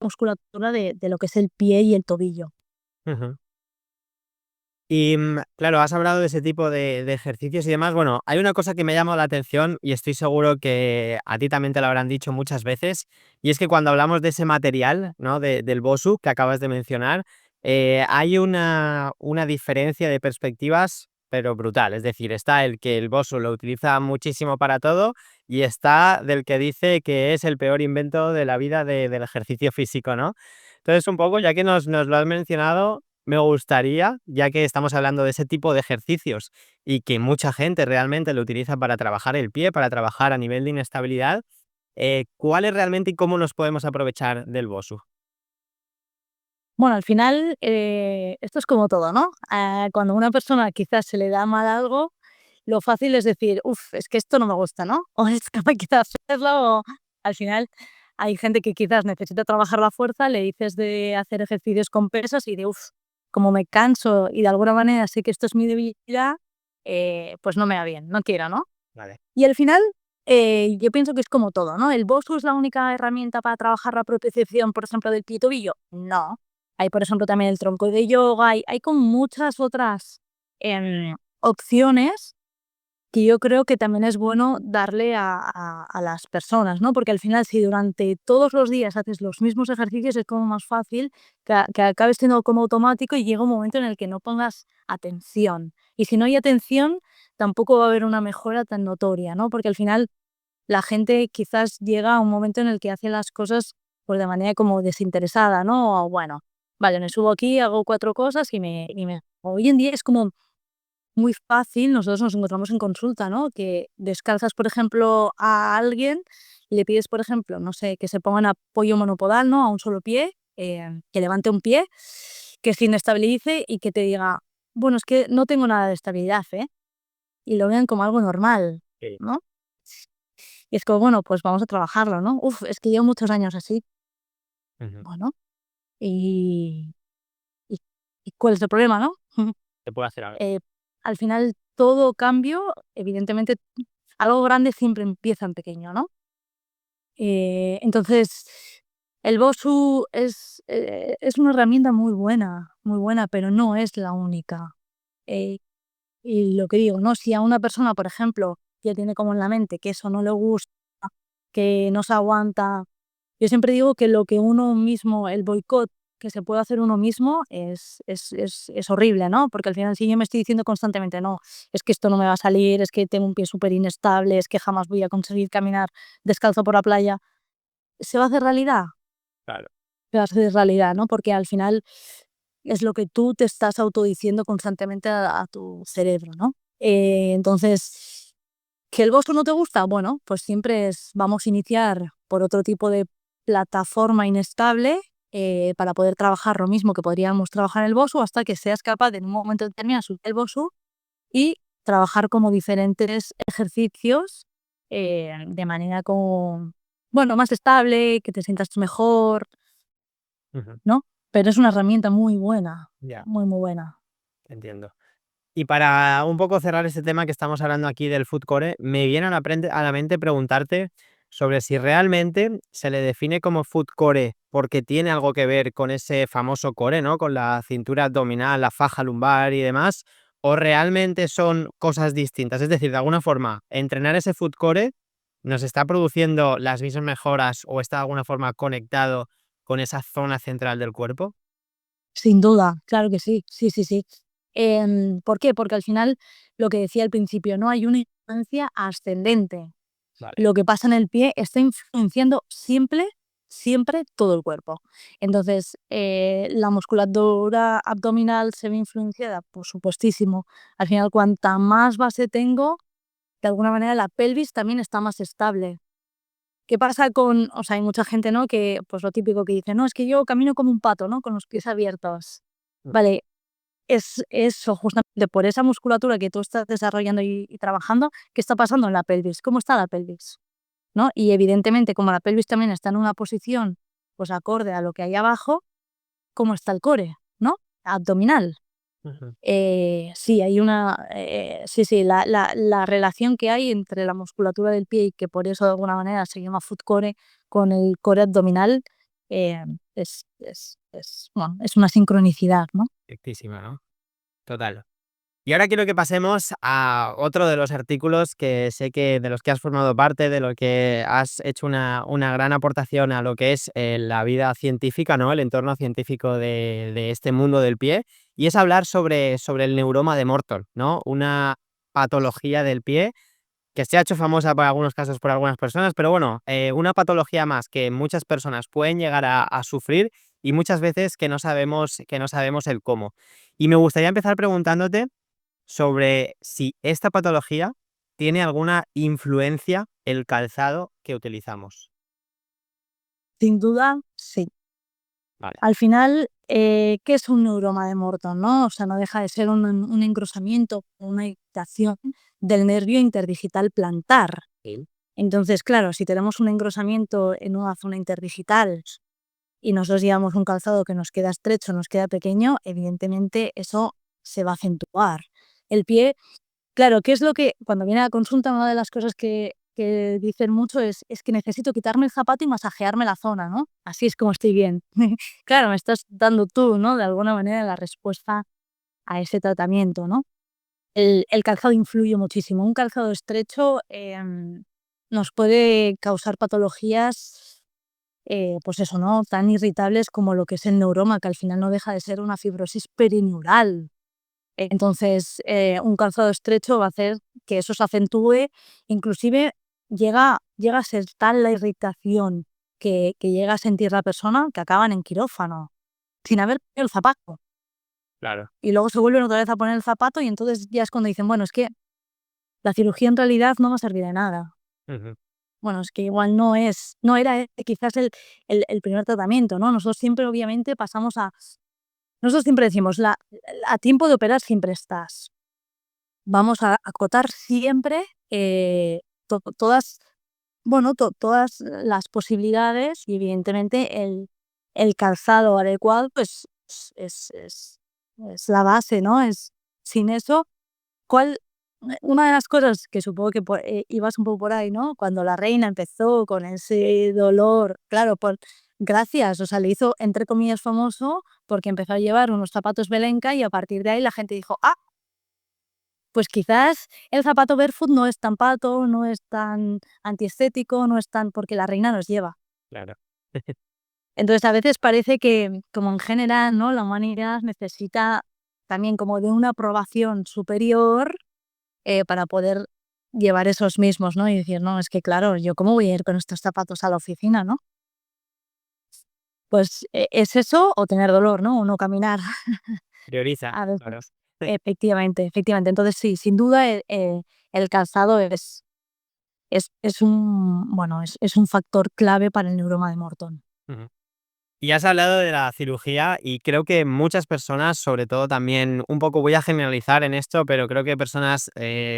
musculatura de lo que es el pie y el tobillo. Ujú. Y claro, has hablado de ese tipo de ejercicios y demás. Bueno, hay una cosa que me ha llamado la atención y estoy seguro que a ti también te lo habrán dicho muchas veces, y es que cuando hablamos de ese material, ¿no? Del BOSU que acabas de mencionar, hay una diferencia de perspectivas, pero brutal. Es decir, está el que el BOSU lo utiliza muchísimo para todo y está del que dice que es el peor invento de la vida del ejercicio físico, ¿no? Entonces, un poco, ya que nos lo has mencionado, me gustaría, ya que estamos hablando de ese tipo de ejercicios y que mucha gente realmente lo utiliza para trabajar el pie, para trabajar a nivel de inestabilidad, ¿cuál es realmente y cómo nos podemos aprovechar del BOSU? Bueno, al final, esto es como todo, ¿no? Cuando a una persona quizás se le da mal algo, lo fácil es decir: "Uf, es que esto no me gusta", ¿no? O es que no me quita hacerlo, o al final hay gente que quizás necesita trabajar la fuerza, le dices de hacer ejercicios con pesas y de: "Uf, como me canso y de alguna manera sé que esto es mi debilidad, pues no me va bien, no quiero", ¿no? Vale. Y al final, yo pienso que es como todo, ¿no? ¿El BOSU es la única herramienta para trabajar la propiocepción, por ejemplo, del pie y tobillo? No. Hay, por ejemplo, también el tronco de yoga, hay como muchas otras opciones que yo creo que también es bueno darle a las personas, ¿no? Porque al final, si durante todos los días haces los mismos ejercicios, es como más fácil que acabes siendo como automático y llega un momento en el que no pongas atención. Y si no hay atención, tampoco va a haber una mejora tan notoria, ¿no? Porque al final la gente quizás llega a un momento en el que hace las cosas pues de manera como desinteresada, ¿no? O bueno, vale, me subo aquí, hago 4 cosas y me. Hoy en día es como muy fácil, nosotros nos encontramos en consulta, ¿no? Que descalzas, por ejemplo, a alguien y le pides, por ejemplo, no sé, que se ponga en apoyo monopodal, ¿no? A un solo pie, que levante un pie, que se inestabilice y que te diga, bueno, es que no tengo nada de estabilidad, ¿eh? Y lo vean como algo normal, Sí. ¿no? Y es como, bueno, pues vamos a trabajarlo, ¿no? Uf, es que llevo muchos años así. Ujú. Bueno, ¿y, y, y cuál es el problema, no? Se puede hacer algo. Al final, todo cambio, evidentemente, algo grande siempre empieza en pequeño, ¿no? Entonces, el Bosu es una herramienta muy buena, pero no es la única. Eh, y lo que digo, ¿no? Si a una persona, por ejemplo, ya tiene como en la mente que eso no le gusta, que no se aguanta, yo siempre digo que lo que uno mismo, el boicot que se puede hacer uno mismo es horrible, ¿no? Porque al final si yo me estoy diciendo constantemente, no, es que esto no me va a salir, es que tengo un pie súper inestable, es que jamás voy a conseguir caminar descalzo por la playa, ¿se va a hacer realidad? Claro. Se va a hacer realidad, ¿no? Porque al final es lo que tú te estás autodiciendo constantemente a tu cerebro, ¿no? Entonces, ¿que el Bosu no te gusta? Bueno, pues siempre vamos a iniciar por otro tipo de plataforma inestable para poder trabajar lo mismo que podríamos trabajar en el Bosu hasta que seas capaz de en un momento determinado subir el Bosu y trabajar como diferentes ejercicios de manera como, bueno, más estable, que te sientas mejor, Ujú. ¿no? Pero es una herramienta muy buena, Ya, muy buena. entiendo. Y para un poco cerrar este tema que estamos hablando aquí del food core, me viene a la mente preguntarte sobre si realmente se le define como food core porque tiene algo que ver con ese famoso core, ¿no? Con la cintura abdominal, la faja lumbar y demás, o realmente son cosas distintas. Es decir, de alguna forma, entrenar ese food core nos está produciendo las mismas mejoras o está de alguna forma conectado con esa zona central del cuerpo. Sin duda, claro que sí, sí, sí, sí. ¿Por qué? Porque al final, lo que decía al principio, no hay una influencia ascendente. Vale. Lo que pasa en el pie está influenciando siempre, siempre todo el cuerpo. Entonces, la musculatura abdominal se ve influenciada, por supuestísimo. Al final, cuanta más base tengo, de alguna manera la pelvis también está más estable. ¿Qué pasa con, o sea, hay mucha gente, ¿no? Que, pues lo típico que dice, no, es que yo camino como un pato, ¿no? Con los pies abiertos. Vale, es eso, justamente por esa musculatura que tú estás desarrollando y trabajando, ¿qué está pasando en la pelvis? ¿Cómo está la pelvis? ¿No? Y evidentemente, como la pelvis también está en una posición, pues acorde a lo que hay abajo, ¿cómo está el core? ¿No? Abdominal. Ujú. Sí, hay una. Sí, sí, la relación que hay entre la musculatura del pie y que por eso de alguna manera se llama foot core con el core abdominal bueno, es una sincronicidad, ¿no? Perfectísima, ¿no? Total. Y ahora quiero que pasemos a otro de los artículos que sé que de los que has formado parte, de lo que has hecho una gran aportación a lo que es la vida científica, ¿no? El entorno científico de este mundo del pie, y es hablar sobre el neuroma de Morton, ¿no? Una patología del pie que se ha hecho famosa por algunos casos por algunas personas, pero bueno, una patología más que muchas personas pueden llegar a sufrir y muchas veces que no sabemos el cómo. Y me gustaría empezar preguntándote sobre si esta patología tiene alguna influencia el calzado que utilizamos. Sin duda, sí. Vale. Al final, ¿qué es un neuroma de Morton, no? O sea, no deja de ser un engrosamiento, una irritación del nervio interdigital plantar. Sí. Entonces, claro, si tenemos un engrosamiento en una zona interdigital y nosotros llevamos un calzado que nos queda estrecho, nos queda pequeño, evidentemente eso se va a acentuar. El pie, claro, ¿qué es lo que, cuando viene a la consulta, una de las cosas que dicen mucho es que necesito quitarme el zapato y masajearme la zona, ¿no? Así es como estoy bien. Claro, me estás dando tú, ¿no? De alguna manera la respuesta a ese tratamiento, ¿no? El calzado influye muchísimo. Un calzado estrecho nos puede causar patologías, pues eso, ¿no? Tan irritables como lo que es el neuroma, que al final no deja de ser una fibrosis perineural. Entonces, un calzado estrecho va a hacer que eso se acentúe, inclusive llega a ser tal la irritación que llega a sentir la persona que acaban en quirófano, sin haber perdido el zapato. Claro. y luego se vuelven otra vez a poner el zapato y entonces ya es cuando dicen, bueno, es que la cirugía en realidad no va a servir de nada. Ujú. Bueno, es que igual no era quizás el primer tratamiento, ¿no? Nosotros siempre obviamente nosotros siempre decimos, a tiempo de operar siempre estás. Vamos a acotar siempre todas, bueno, todas las posibilidades y evidentemente el calzado adecuado pues es la base, ¿no? Sin eso, ¿cuál? Una de las cosas que supongo que ibas un poco por ahí, ¿no? Cuando la reina empezó con ese dolor, claro, gracias, o sea, le hizo entre comillas famoso porque empezó a llevar unos zapatos Belenca y a partir de ahí la gente dijo, ah, pues quizás el zapato barefoot no es tan pato, no es tan antiestético, no es tan porque la reina los lleva. Claro. Entonces a veces parece que, como en general, ¿no? La humanidad necesita también como de una aprobación superior para poder llevar esos mismos, ¿no? Y decir, no, es que claro, yo cómo voy a ir con estos zapatos a la oficina, ¿no? Pues es eso o tener dolor, ¿no? O no caminar Prioriza, a claro. veces. Efectivamente, efectivamente. Entonces sí, sin duda el calzado es un factor clave para el neuroma de Morton. Ujú. Y has hablado de la cirugía y creo que muchas personas, sobre todo también, un poco voy a generalizar en esto, pero creo que personas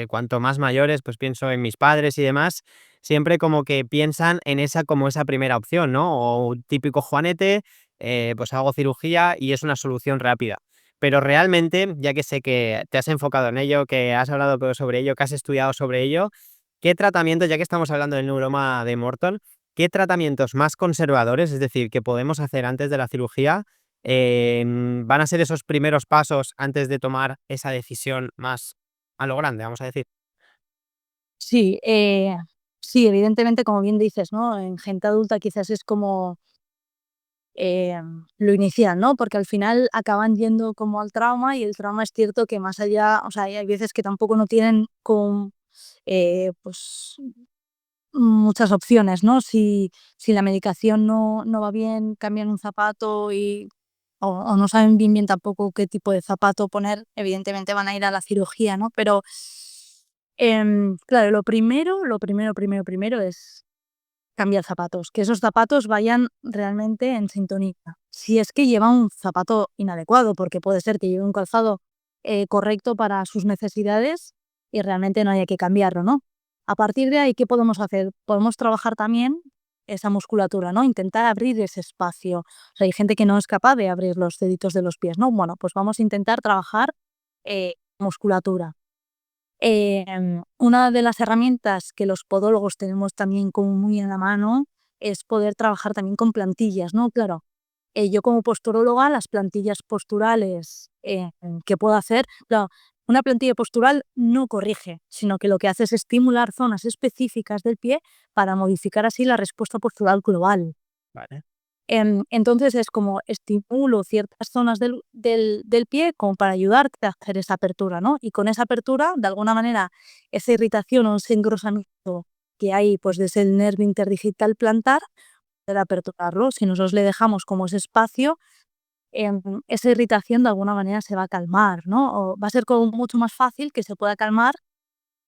cuanto más mayores, pues pienso en mis padres y demás, siempre como que piensan en esa como esa primera opción, ¿no? O un típico juanete, pues hago cirugía y es una solución rápida. Pero realmente, ya que sé que te has enfocado en ello, que has hablado sobre ello, que has estudiado sobre ello, ¿qué tratamiento, ya que estamos hablando del neuroma de Morton, qué tratamientos más conservadores, es decir, que podemos hacer antes de la cirugía, van a ser esos primeros pasos antes de tomar esa decisión más a lo grande, vamos a decir? Sí, sí, evidentemente, como bien dices, ¿no? En gente adulta quizás es como lo inicial, ¿no? Porque al final acaban yendo como al trauma y el trauma es cierto que más allá, o sea, hay veces que tampoco no tienen pues muchas opciones, ¿no? Si la medicación no va bien, cambian un zapato o no saben bien tampoco qué tipo de zapato poner, evidentemente van a ir a la cirugía, ¿no? Pero, claro, lo primero es cambiar zapatos, que esos zapatos vayan realmente en sintonía. Si es que lleva un zapato inadecuado, porque puede ser que lleve un calzado correcto para sus necesidades y realmente no haya que cambiarlo, ¿no? A partir de ahí, ¿qué podemos hacer? Podemos trabajar también esa musculatura, ¿no? Intentar abrir ese espacio. O sea, hay gente que no es capaz de abrir los deditos de los pies, ¿no? Bueno, pues vamos a intentar trabajar musculatura. Una de las herramientas que los podólogos tenemos también como muy en la mano es poder trabajar también con plantillas, ¿no? Claro, yo como posturóloga, las plantillas posturales que puedo hacer, claro, una plantilla postural no corrige, sino que lo que hace es estimular zonas específicas del pie para modificar así la respuesta postural global. Vale. Entonces es como estimulo ciertas zonas del pie como para ayudarte a hacer esa apertura, ¿no? Y con esa apertura, de alguna manera, esa irritación o ese engrosamiento que hay pues desde el nervio interdigital plantar, poder aperturarlo. Si nosotros le dejamos como ese espacio, esa irritación de alguna manera se va a calmar, ¿no? O va a ser como mucho más fácil que se pueda calmar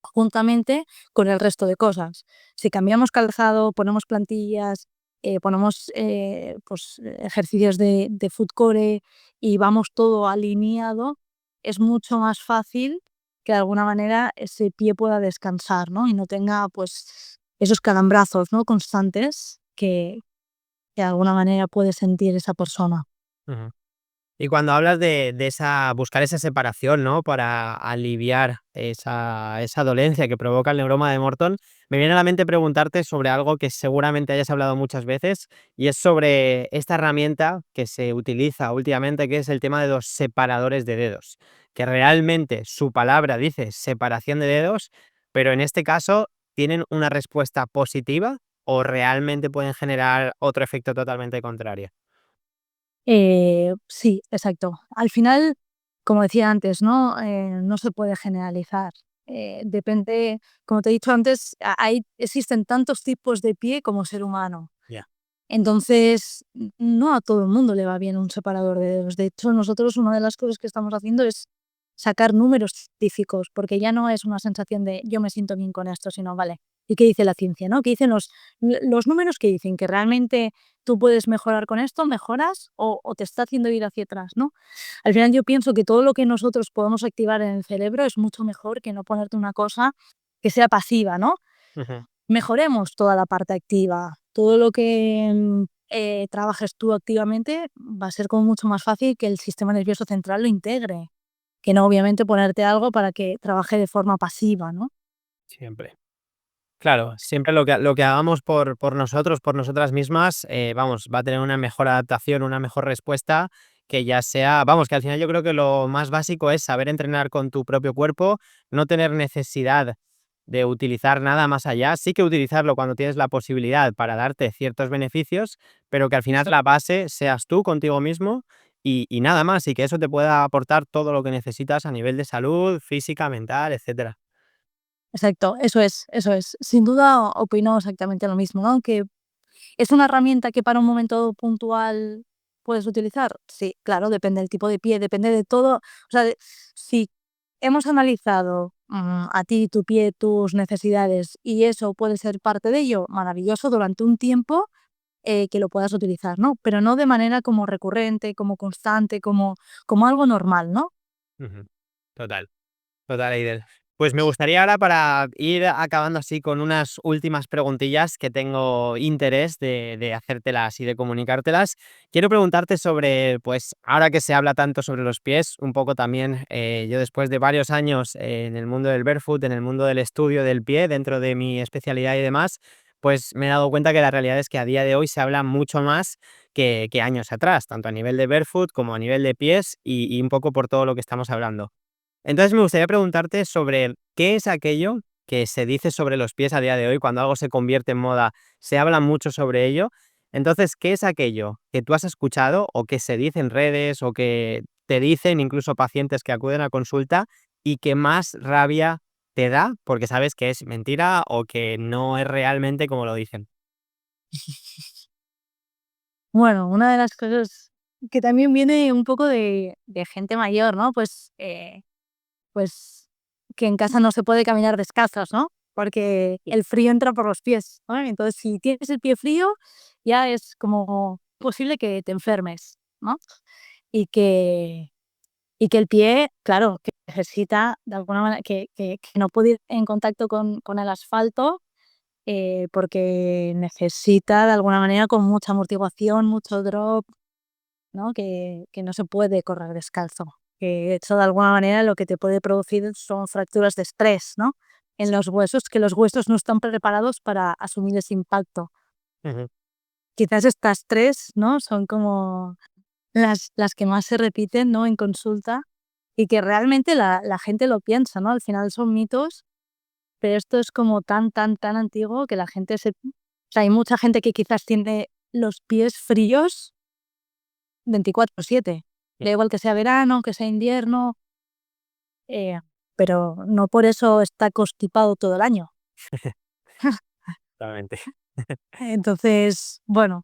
juntamente con el resto de cosas. Si cambiamos calzado, ponemos plantillas, ponemos pues, ejercicios de foot core y vamos todo alineado, es mucho más fácil que de alguna manera ese pie pueda descansar, ¿no? Y no tenga pues esos calambrazos, ¿no? Constantes que de alguna manera puede sentir esa persona. Ujú. Y cuando hablas de esa buscar esa separación, ¿no? Para aliviar esa dolencia que provoca el neuroma de Morton, me viene a la mente preguntarte sobre algo que seguramente hayas hablado muchas veces, y es sobre esta herramienta que se utiliza últimamente, que es el tema de los separadores de dedos, que realmente su palabra dice separación de dedos, pero en este caso, ¿tienen una respuesta positiva o realmente pueden generar otro efecto totalmente contrario? Sí, exacto. Al final, como decía antes, ¿no? No se puede generalizar. Depende, como te he dicho antes, existen tantos tipos de pie como ser humano. Ya. Entonces, no a todo el mundo le va bien un separador de dedos. De hecho, nosotros una de las cosas que estamos haciendo es sacar números científicos, porque ya no es una sensación de yo me siento bien con esto, sino, vale, ¿y qué dice la ciencia, no? ¿Qué dicen los números que dicen que realmente tú puedes mejorar con esto, mejoras o te está haciendo ir hacia atrás, ¿no? Al final yo pienso que todo lo que nosotros podemos activar en el cerebro es mucho mejor que no ponerte una cosa que sea pasiva, ¿no? Ujú. Mejoremos toda la parte activa. Todo lo que trabajes tú activamente va a ser como mucho más fácil que el sistema nervioso central lo integre, que no obviamente ponerte algo para que trabaje de forma pasiva, ¿no? Siempre. Claro, siempre lo que hagamos por nosotros, por nosotras mismas, vamos, va a tener una mejor adaptación, una mejor respuesta, que ya sea, vamos, que al final yo creo que lo más básico es saber entrenar con tu propio cuerpo, no tener necesidad de utilizar nada más allá, sí que utilizarlo cuando tienes la posibilidad para darte ciertos beneficios, pero que al final la base seas tú contigo mismo y nada más, y que eso te pueda aportar todo lo que necesitas a nivel de salud, física, mental, etcétera. Exacto, eso es, eso es. Sin duda opino exactamente lo mismo, ¿no? Que es una herramienta que para un momento puntual puedes utilizar. Sí, claro, depende del tipo de pie, depende de todo. O sea, si hemos analizado a ti, tu pie, tus necesidades y eso puede ser parte de ello, maravilloso durante un tiempo que lo puedas utilizar, ¿no? Pero no de manera como recurrente, como constante, como algo normal, ¿no? Ujú. Total. Total, Eider. Pues me gustaría ahora, para ir acabando así con unas últimas preguntillas que tengo interés de hacértelas y de comunicártelas, quiero preguntarte sobre, pues ahora que se habla tanto sobre los pies, un poco también, yo después de varios años en el mundo del barefoot, en el mundo del estudio del pie, dentro de mi especialidad y demás, pues me he dado cuenta que la realidad es que a día de hoy se habla mucho más que años atrás, tanto a nivel de barefoot como a nivel de pies y un poco por todo lo que estamos hablando. Entonces, me gustaría preguntarte sobre qué es aquello que se dice sobre los pies a día de hoy. Cuando algo se convierte en moda, se habla mucho sobre ello. Entonces, ¿qué es aquello que tú has escuchado o que se dice en redes o que te dicen incluso pacientes que acuden a consulta y que más rabia te da porque sabes que es mentira o que no es realmente como lo dicen? Bueno, una de las cosas que también viene un poco de gente mayor, ¿no? Pues que en casa no se puede caminar descalzos, ¿no? Porque el frío entra por los pies, ¿no? Entonces, si tienes el pie frío, ya es como posible que te enfermes, ¿no? Y que, y que el pie, claro, que necesita de alguna manera, que no puede ir en contacto con el asfalto porque necesita de alguna manera con mucha amortiguación, mucho drop, ¿no? Que no se puede correr descalzo. Que eso de alguna manera lo que te puede producir son fracturas de estrés, ¿no? En los huesos, que los huesos no están preparados para asumir ese impacto. Ujú, Quizás estas tres, ¿no? Son como las que más se repiten, ¿no? En consulta y que realmente la gente lo piensa, ¿no? Al final son mitos, pero esto es como tan, tan, tan antiguo que la gente se... O sea, hay mucha gente que quizás tiene los pies fríos 24/7. Da igual que sea verano, que sea invierno, eh, pero no por eso está constipado todo el año. totalmente. Entonces, bueno,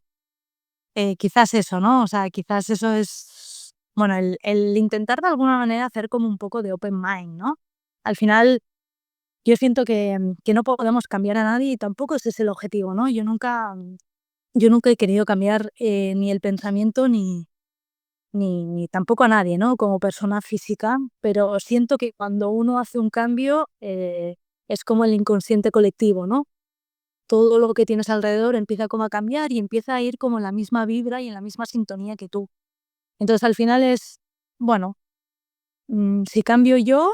quizás eso, ¿no? O sea, quizás eso es, bueno, el intentar de alguna manera hacer como un poco de open mind, ¿no? Al final, yo siento que no podemos cambiar a nadie y tampoco ese es el objetivo, ¿no? Yo nunca he querido cambiar ni el pensamiento ni tampoco a nadie, ¿no? Como persona física, pero siento que cuando uno hace un cambio es como el inconsciente colectivo, ¿no? Todo lo que tienes alrededor empieza como a cambiar y empieza a ir como en la misma vibra y en la misma sintonía que tú. Entonces al final es, bueno, si cambio yo,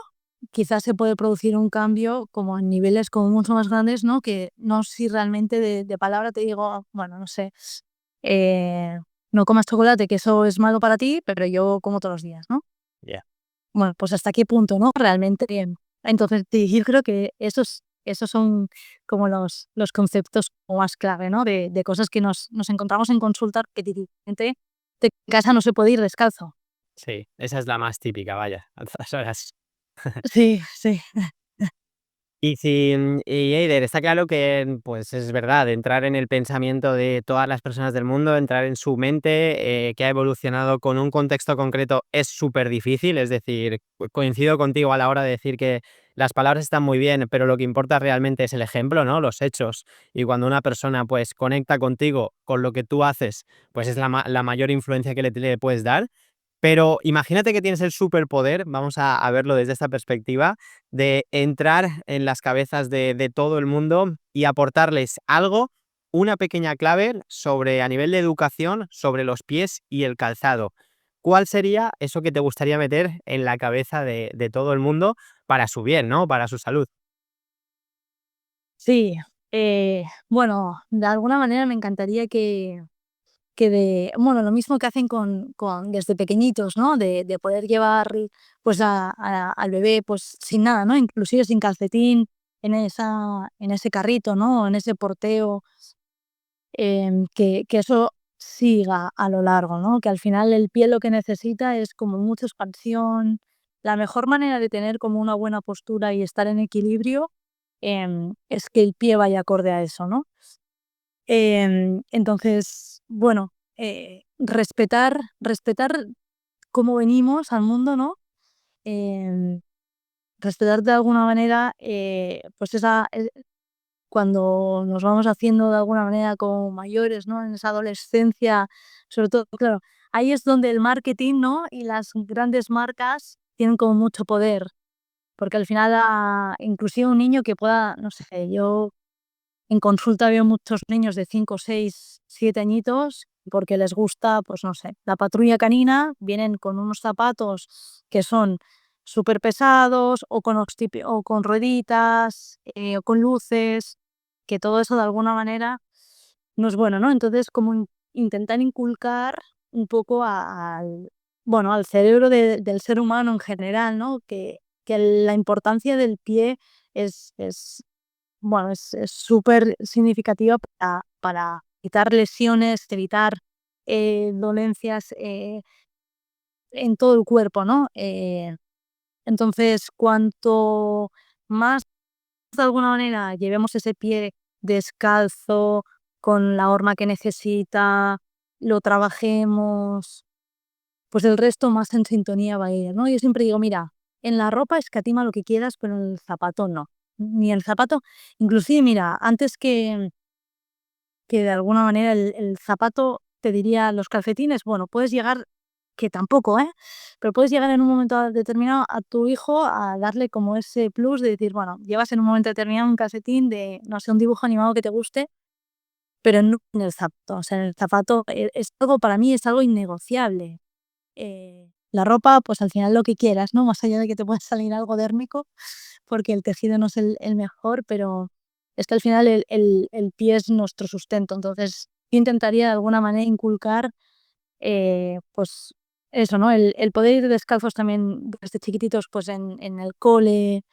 quizás se puede producir un cambio como en niveles como mucho más grandes, ¿no? Que no si realmente de palabra te digo, bueno, no sé, eh, no comas chocolate, que eso es malo para ti, pero yo como todos los días, ¿no? Ya. Bueno, pues hasta qué punto, ¿no? Realmente. Entonces, sí, yo creo que esos son como los conceptos como más clave, ¿no? De cosas que nos encontramos en consulta repetidamente, de que en casa no se puede ir descalzo. Sí, esa es la más típica, vaya, a todas horas. Sí, sí. Y Eider, está claro que, pues es verdad, entrar en el pensamiento de todas las personas del mundo, entrar en su mente, que ha evolucionado con un contexto concreto, es súper difícil. Es decir, coincido contigo a la hora de decir que las palabras están muy bien, pero lo que importa realmente es el ejemplo, ¿no? Los hechos. Y cuando una persona, pues, conecta contigo, con lo que tú haces, pues es la mayor influencia que le puedes dar. Pero imagínate que tienes el superpoder, vamos a verlo desde esta perspectiva, de entrar en las cabezas de todo el mundo y aportarles algo, una pequeña clave sobre, a nivel de educación, sobre los pies y el calzado. ¿Cuál sería eso que te gustaría meter en la cabeza de todo el mundo para su bien, ¿no? Para su salud. Sí, bueno, de alguna manera me encantaría bueno, lo mismo que hacen desde pequeñitos, ¿no? De poder llevar, pues, al bebé, pues, sin nada, ¿no? Inclusive sin calcetín, en ese carrito, ¿no? En ese porteo, que eso siga a lo largo, ¿no? Que al final el pie lo que necesita es como mucha expansión. La mejor manera de tener como una buena postura y estar en equilibrio, es que el pie vaya acorde a eso, ¿no? Entonces, bueno, respetar cómo venimos al mundo, ¿no? Em, Respetar de alguna manera, pues cuando nos vamos haciendo de alguna manera como mayores, ¿no? En esa adolescencia, sobre todo, claro, ahí es donde el marketing, ¿no? Y las grandes marcas tienen como mucho poder, porque al final, inclusive un niño que pueda, no sé, yo en consulta veo muchos niños de 5, 6, 7 añitos porque les gusta, pues no sé, la patrulla canina, vienen con unos zapatos que son súper pesados o con rueditas, o con luces, que todo eso de alguna manera no es bueno, ¿no? Entonces, como intentar inculcar un poco bueno, al cerebro del ser humano en general, ¿no? Que la importancia del pie es bueno, es súper significativa para evitar lesiones, evitar, dolencias, en todo el cuerpo, ¿no? Entonces, cuanto más de alguna manera llevemos ese pie descalzo, con la horma que necesita, lo trabajemos, pues el resto más en sintonía va a ir, ¿no? Yo siempre digo: "Mira, en la ropa escatima lo que quieras, pero en el zapato no". Ni el zapato inclusive mira, antes que de alguna manera el zapato, te diría los calcetines, bueno, puedes llegar que tampoco, ¿eh? Pero puedes llegar en un momento determinado a tu hijo a darle como ese plus de decir, bueno, llevas en un momento determinado un calcetín de, no sé, un dibujo animado que te guste, pero no en el zapato. O sea, en el zapato es algo, para mí es algo innegociable. La ropa, pues al final lo que quieras, ¿no? Más allá de que te pueda salir algo dérmico, porque el tejido no es el mejor, pero es que al final el pie es nuestro sustento. Entonces, yo intentaría de alguna manera inculcar, pues eso, ¿no? El poder ir descalzos también desde chiquititos, pues en el cole,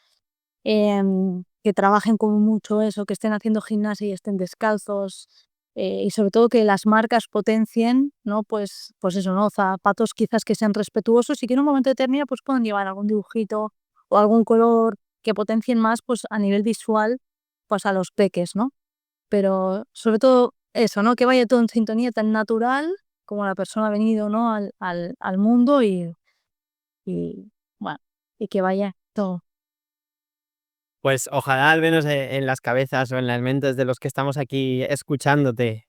que trabajen como mucho eso, que estén haciendo gimnasia y estén descalzos, y sobre todo que las marcas potencien, ¿no? Pues eso, ¿no? Zapatos quizás que sean respetuosos y que en un momento determinado, pues puedan llevar algún dibujito o algún color que potencien más, pues a nivel visual, pues a los peques, ¿no? Pero sobre todo eso, ¿no? Que vaya todo en sintonía tan natural como la persona ha venido, ¿no? Al mundo y bueno, y que vaya todo. Pues ojalá al menos en las cabezas o en las mentes de los que estamos aquí escuchándote,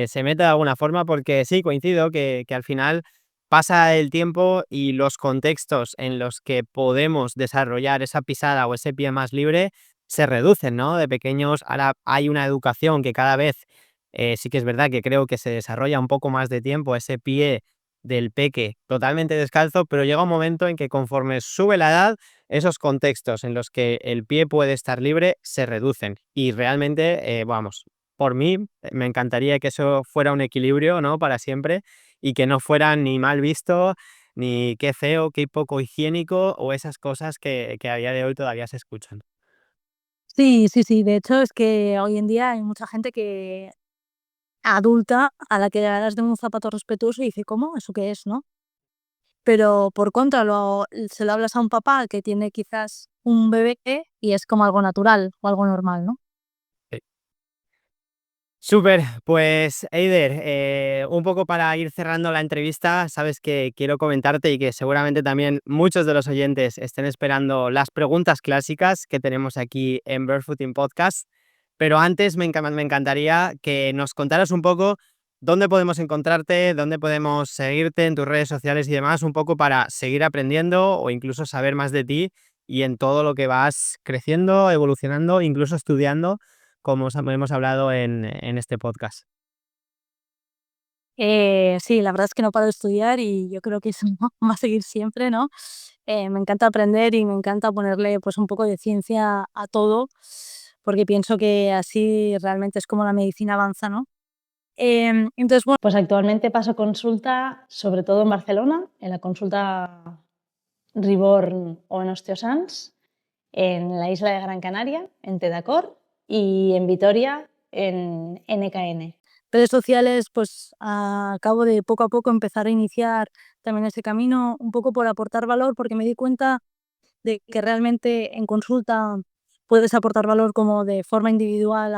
se meta de alguna forma, porque sí, coincido que al final pasa el tiempo y los contextos en los que podemos desarrollar esa pisada o ese pie más libre se reducen, ¿no? De pequeños ahora hay una educación que cada vez, sí que es verdad que creo que se desarrolla un poco más de tiempo ese pie del peque totalmente descalzo, pero llega un momento en que conforme sube la edad, esos contextos en los que el pie puede estar libre se reducen y realmente, vamos, por mí, me encantaría que eso fuera un equilibrio, ¿no? Para siempre y que no fuera ni mal visto, ni qué feo, qué poco higiénico o esas cosas que a día de hoy todavía se escuchan. Sí, sí, sí. De hecho, es que hoy en día hay mucha gente que adulta a la que le das de un zapato respetuoso y dice: "¿Cómo? ¿Eso qué es?", ¿no? Pero por contra, se lo hablas a un papá que tiene quizás un bebé y es como algo natural o algo normal, ¿no? Súper, pues Eider, un poco para ir cerrando la entrevista, sabes que quiero comentarte y que seguramente también muchos de los oyentes estén esperando las preguntas clásicas que tenemos aquí en Barefooting Podcast, pero antes me encantaría que nos contaras un poco dónde podemos encontrarte, dónde podemos seguirte en tus redes sociales y demás, un poco para seguir aprendiendo o incluso saber más de ti y en todo lo que vas creciendo, evolucionando, incluso estudiando como hemos hablado en este podcast. Sí, la verdad es que no paro de estudiar y yo creo que eso va a seguir siempre, ¿no? Me encanta aprender y me encanta ponerle pues un poco de ciencia a todo, porque pienso que así realmente es como la medicina avanza, ¿no? Entonces, bueno, pues actualmente paso consulta sobre todo en Barcelona, en la consulta Reborn o en Osteosans, en la isla de Gran Canaria, en Tedacor, y en Vitoria, en NKN. Redes sociales, pues acabo de poco a poco empezar a iniciar también ese camino, un poco por aportar valor, porque me di cuenta de que realmente en consulta puedes aportar valor como de forma individual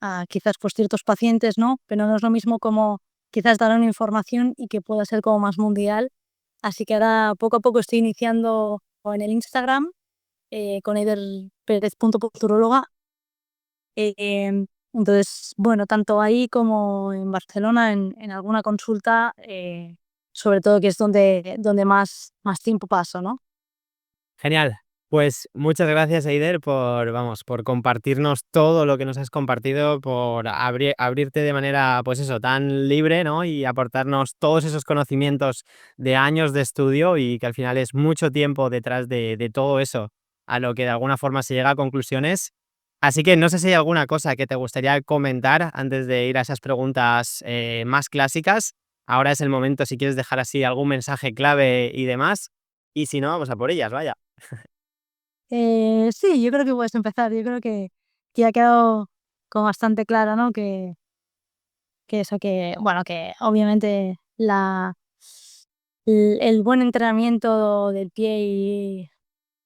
a quizás pues ciertos pacientes, ¿no? Pero no es lo mismo como quizás dar una información y que pueda ser como más mundial. Así que ahora poco a poco estoy iniciando en el Instagram con eiderperez.posturóloga. Entonces, bueno, tanto ahí como en Barcelona, en alguna consulta, sobre todo que es donde más tiempo paso, ¿no? Genial. Pues muchas gracias, Eider, por compartirnos todo lo que nos has compartido, por abrirte de manera, pues eso, tan libre, ¿no? Y aportarnos todos esos conocimientos de años de estudio y que al final es mucho tiempo detrás de todo eso, a lo que de alguna forma se llega a conclusiones. Así que no sé si hay alguna cosa que te gustaría comentar antes de ir a esas preguntas más clásicas. Ahora es el momento si quieres dejar así algún mensaje clave y demás. Y si no, vamos a por ellas, vaya. Sí, yo creo que puedes empezar. Yo creo que ya ha quedado como bastante claro, ¿no? Que eso, que, bueno, que obviamente el buen entrenamiento del pie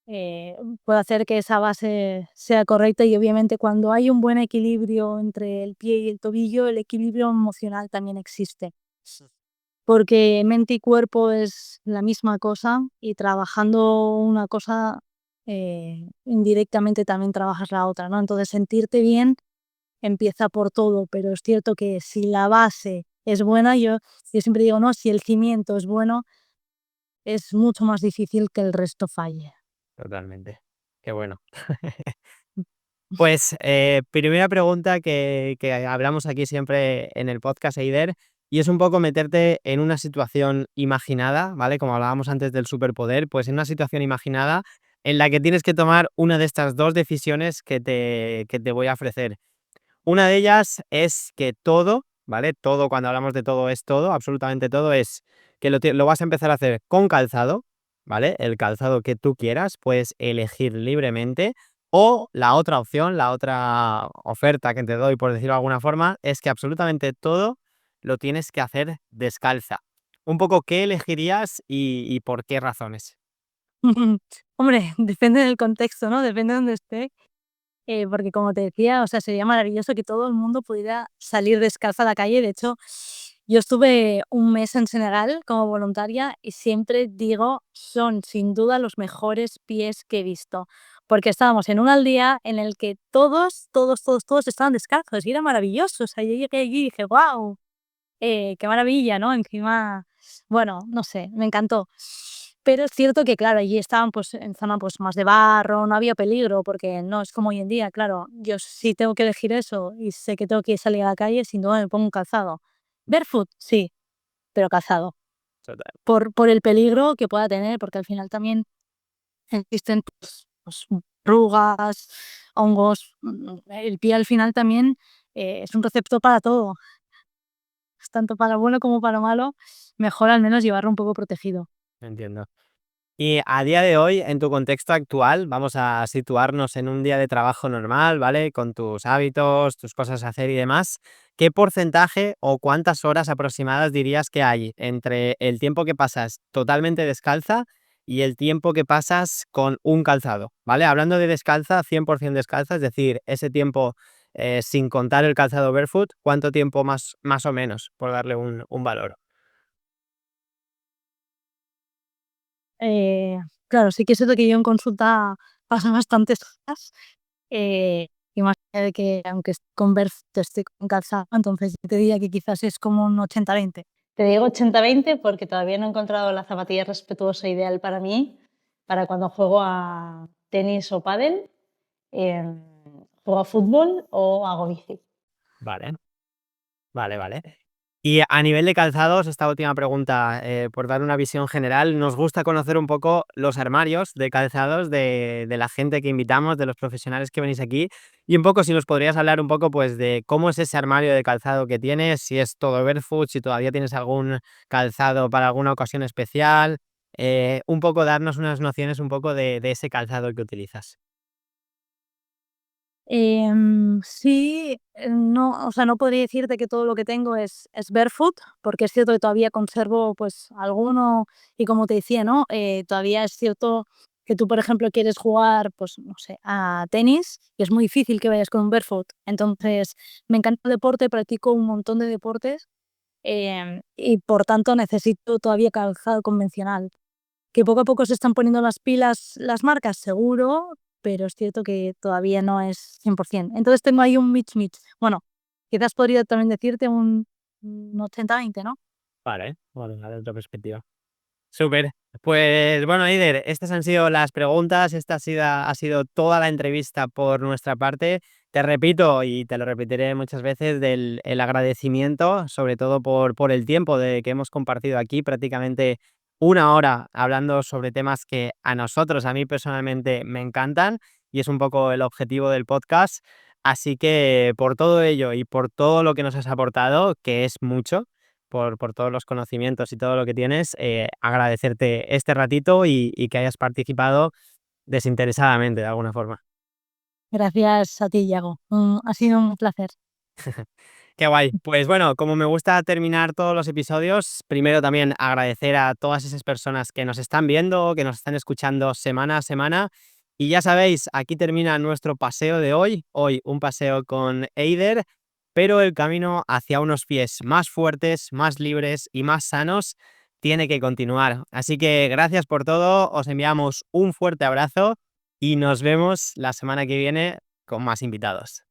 puede hacer que esa base sea correcta y obviamente cuando hay un buen equilibrio entre el pie y el tobillo, el equilibrio emocional también existe. Porque mente y cuerpo es la misma cosa y trabajando una cosa, indirectamente también trabajas la otra, ¿no? Entonces sentirte bien empieza por todo, pero es cierto que si la base es buena, yo siempre digo, no, si el cimiento es bueno, es mucho más difícil que el resto falle. Totalmente. Qué bueno. Pues, primera pregunta que hablamos aquí siempre en el podcast, Eider, y es un poco meterte en una situación imaginada, ¿vale? Como hablábamos antes del superpoder, pues en una situación imaginada en la que tienes que tomar una de estas 2 decisiones que te voy a ofrecer. Una de ellas es que todo, ¿vale? Todo, cuando hablamos de todo, es todo, absolutamente todo, es que lo vas a empezar a hacer con calzado, ¿vale? El calzado que tú quieras, puedes elegir libremente. O la otra opción, la otra oferta que te doy, por decirlo de alguna forma, es que absolutamente todo lo tienes que hacer descalza. Un poco, ¿qué elegirías y por qué razones? Hombre, depende del contexto, ¿no? Depende de dónde esté. Porque como te decía, o sea, sería maravilloso que todo el mundo pudiera salir descalza a la calle. De hecho, yo estuve un mes en Senegal como voluntaria y siempre digo, son sin duda los mejores pies que he visto, porque estábamos en un aldea en el que todos estaban descalzos y era maravilloso. O sea, yo llegué allí y dije, wow, qué maravilla, ¿no? Encima, bueno, no sé, me encantó. Pero es cierto que, claro, allí estaban pues en zona pues más de barro, no había peligro, porque no es como hoy en día, claro. Yo sí tengo que elegir eso y sé que tengo que salir a la calle, sin duda me pongo un calzado. Barefoot, sí, pero calzado. Total. Por el peligro que pueda tener, porque al final también existen pues, arrugas, hongos. El pie al final también es un receptor para todo, tanto para lo bueno como para lo malo. Mejor al menos llevarlo un poco protegido. Entiendo. Y a día de hoy, en tu contexto actual, vamos a situarnos en un día de trabajo normal, ¿vale? Con tus hábitos, tus cosas a hacer y demás. ¿Qué porcentaje o cuántas horas aproximadas dirías que hay entre el tiempo que pasas totalmente descalza y el tiempo que pasas con un calzado, ¿vale? Hablando de descalza, 100% descalza, es decir, ese tiempo sin contar el calzado barefoot, ¿cuánto tiempo más o menos, por darle un valor? Claro, sí que es cierto que yo en consulta paso bastantes horas, y más allá de que aunque esté con barefoot estoy con calzado, entonces yo te diría que quizás es como un 80-20. Te digo 80-20 porque todavía no he encontrado la zapatilla respetuosa ideal para mí, para cuando juego a tenis o pádel, juego a fútbol o hago bici. Vale, vale. Y a nivel de calzados, esta última pregunta, por dar una visión general, nos gusta conocer un poco los armarios de calzados de la gente que invitamos, de los profesionales que venís aquí, y un poco si nos podrías hablar un poco pues de cómo es ese armario de calzado que tienes, si es todo barefoot, si todavía tienes algún calzado para alguna ocasión especial, un poco darnos unas nociones un poco de ese calzado que utilizas. Sí, no, o sea, no podría decirte que todo lo que tengo es barefoot, porque es cierto que todavía conservo, pues, alguno y como te decía, ¿no? Todavía es cierto que tú, por ejemplo, quieres jugar, pues, no sé, a tenis y es muy difícil que vayas con un barefoot. Entonces, me encanta el deporte, practico un montón de deportes, y por tanto necesito todavía calzado convencional. Que poco a poco se están poniendo las pilas las marcas, seguro, pero es cierto que todavía no es 100%. Entonces tengo ahí un mix. Bueno, quizás podría también decirte un 80-20, ¿no? Vale, de otra perspectiva. Súper. Pues bueno, Eider, estas han sido las preguntas, esta ha sido toda la entrevista por nuestra parte. Te repito, y te lo repetiré muchas veces, el agradecimiento, sobre todo por el tiempo que hemos compartido aquí, prácticamente una hora hablando sobre temas que a nosotros, a mí personalmente, me encantan, y es un poco el objetivo del podcast. Así que por todo ello y por todo lo que nos has aportado, que es mucho, por todos los conocimientos y todo lo que tienes, agradecerte este ratito y que hayas participado desinteresadamente de alguna forma. Gracias a ti, Iago. Ha sido un placer. Qué guay. Pues bueno, como me gusta terminar todos los episodios, primero también agradecer a todas esas personas que nos están viendo, que nos están escuchando semana a semana. Y ya sabéis, aquí termina nuestro paseo de hoy. Hoy un paseo con Eider, pero el camino hacia unos pies más fuertes, más libres y más sanos tiene que continuar. Así que gracias por todo, os enviamos un fuerte abrazo y nos vemos la semana que viene con más invitados.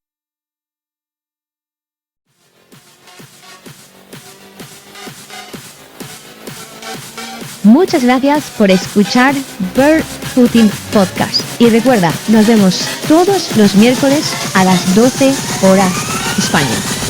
Muchas gracias por escuchar Barefooting Podcast. Y recuerda, nos vemos todos los miércoles a las 12 horas España.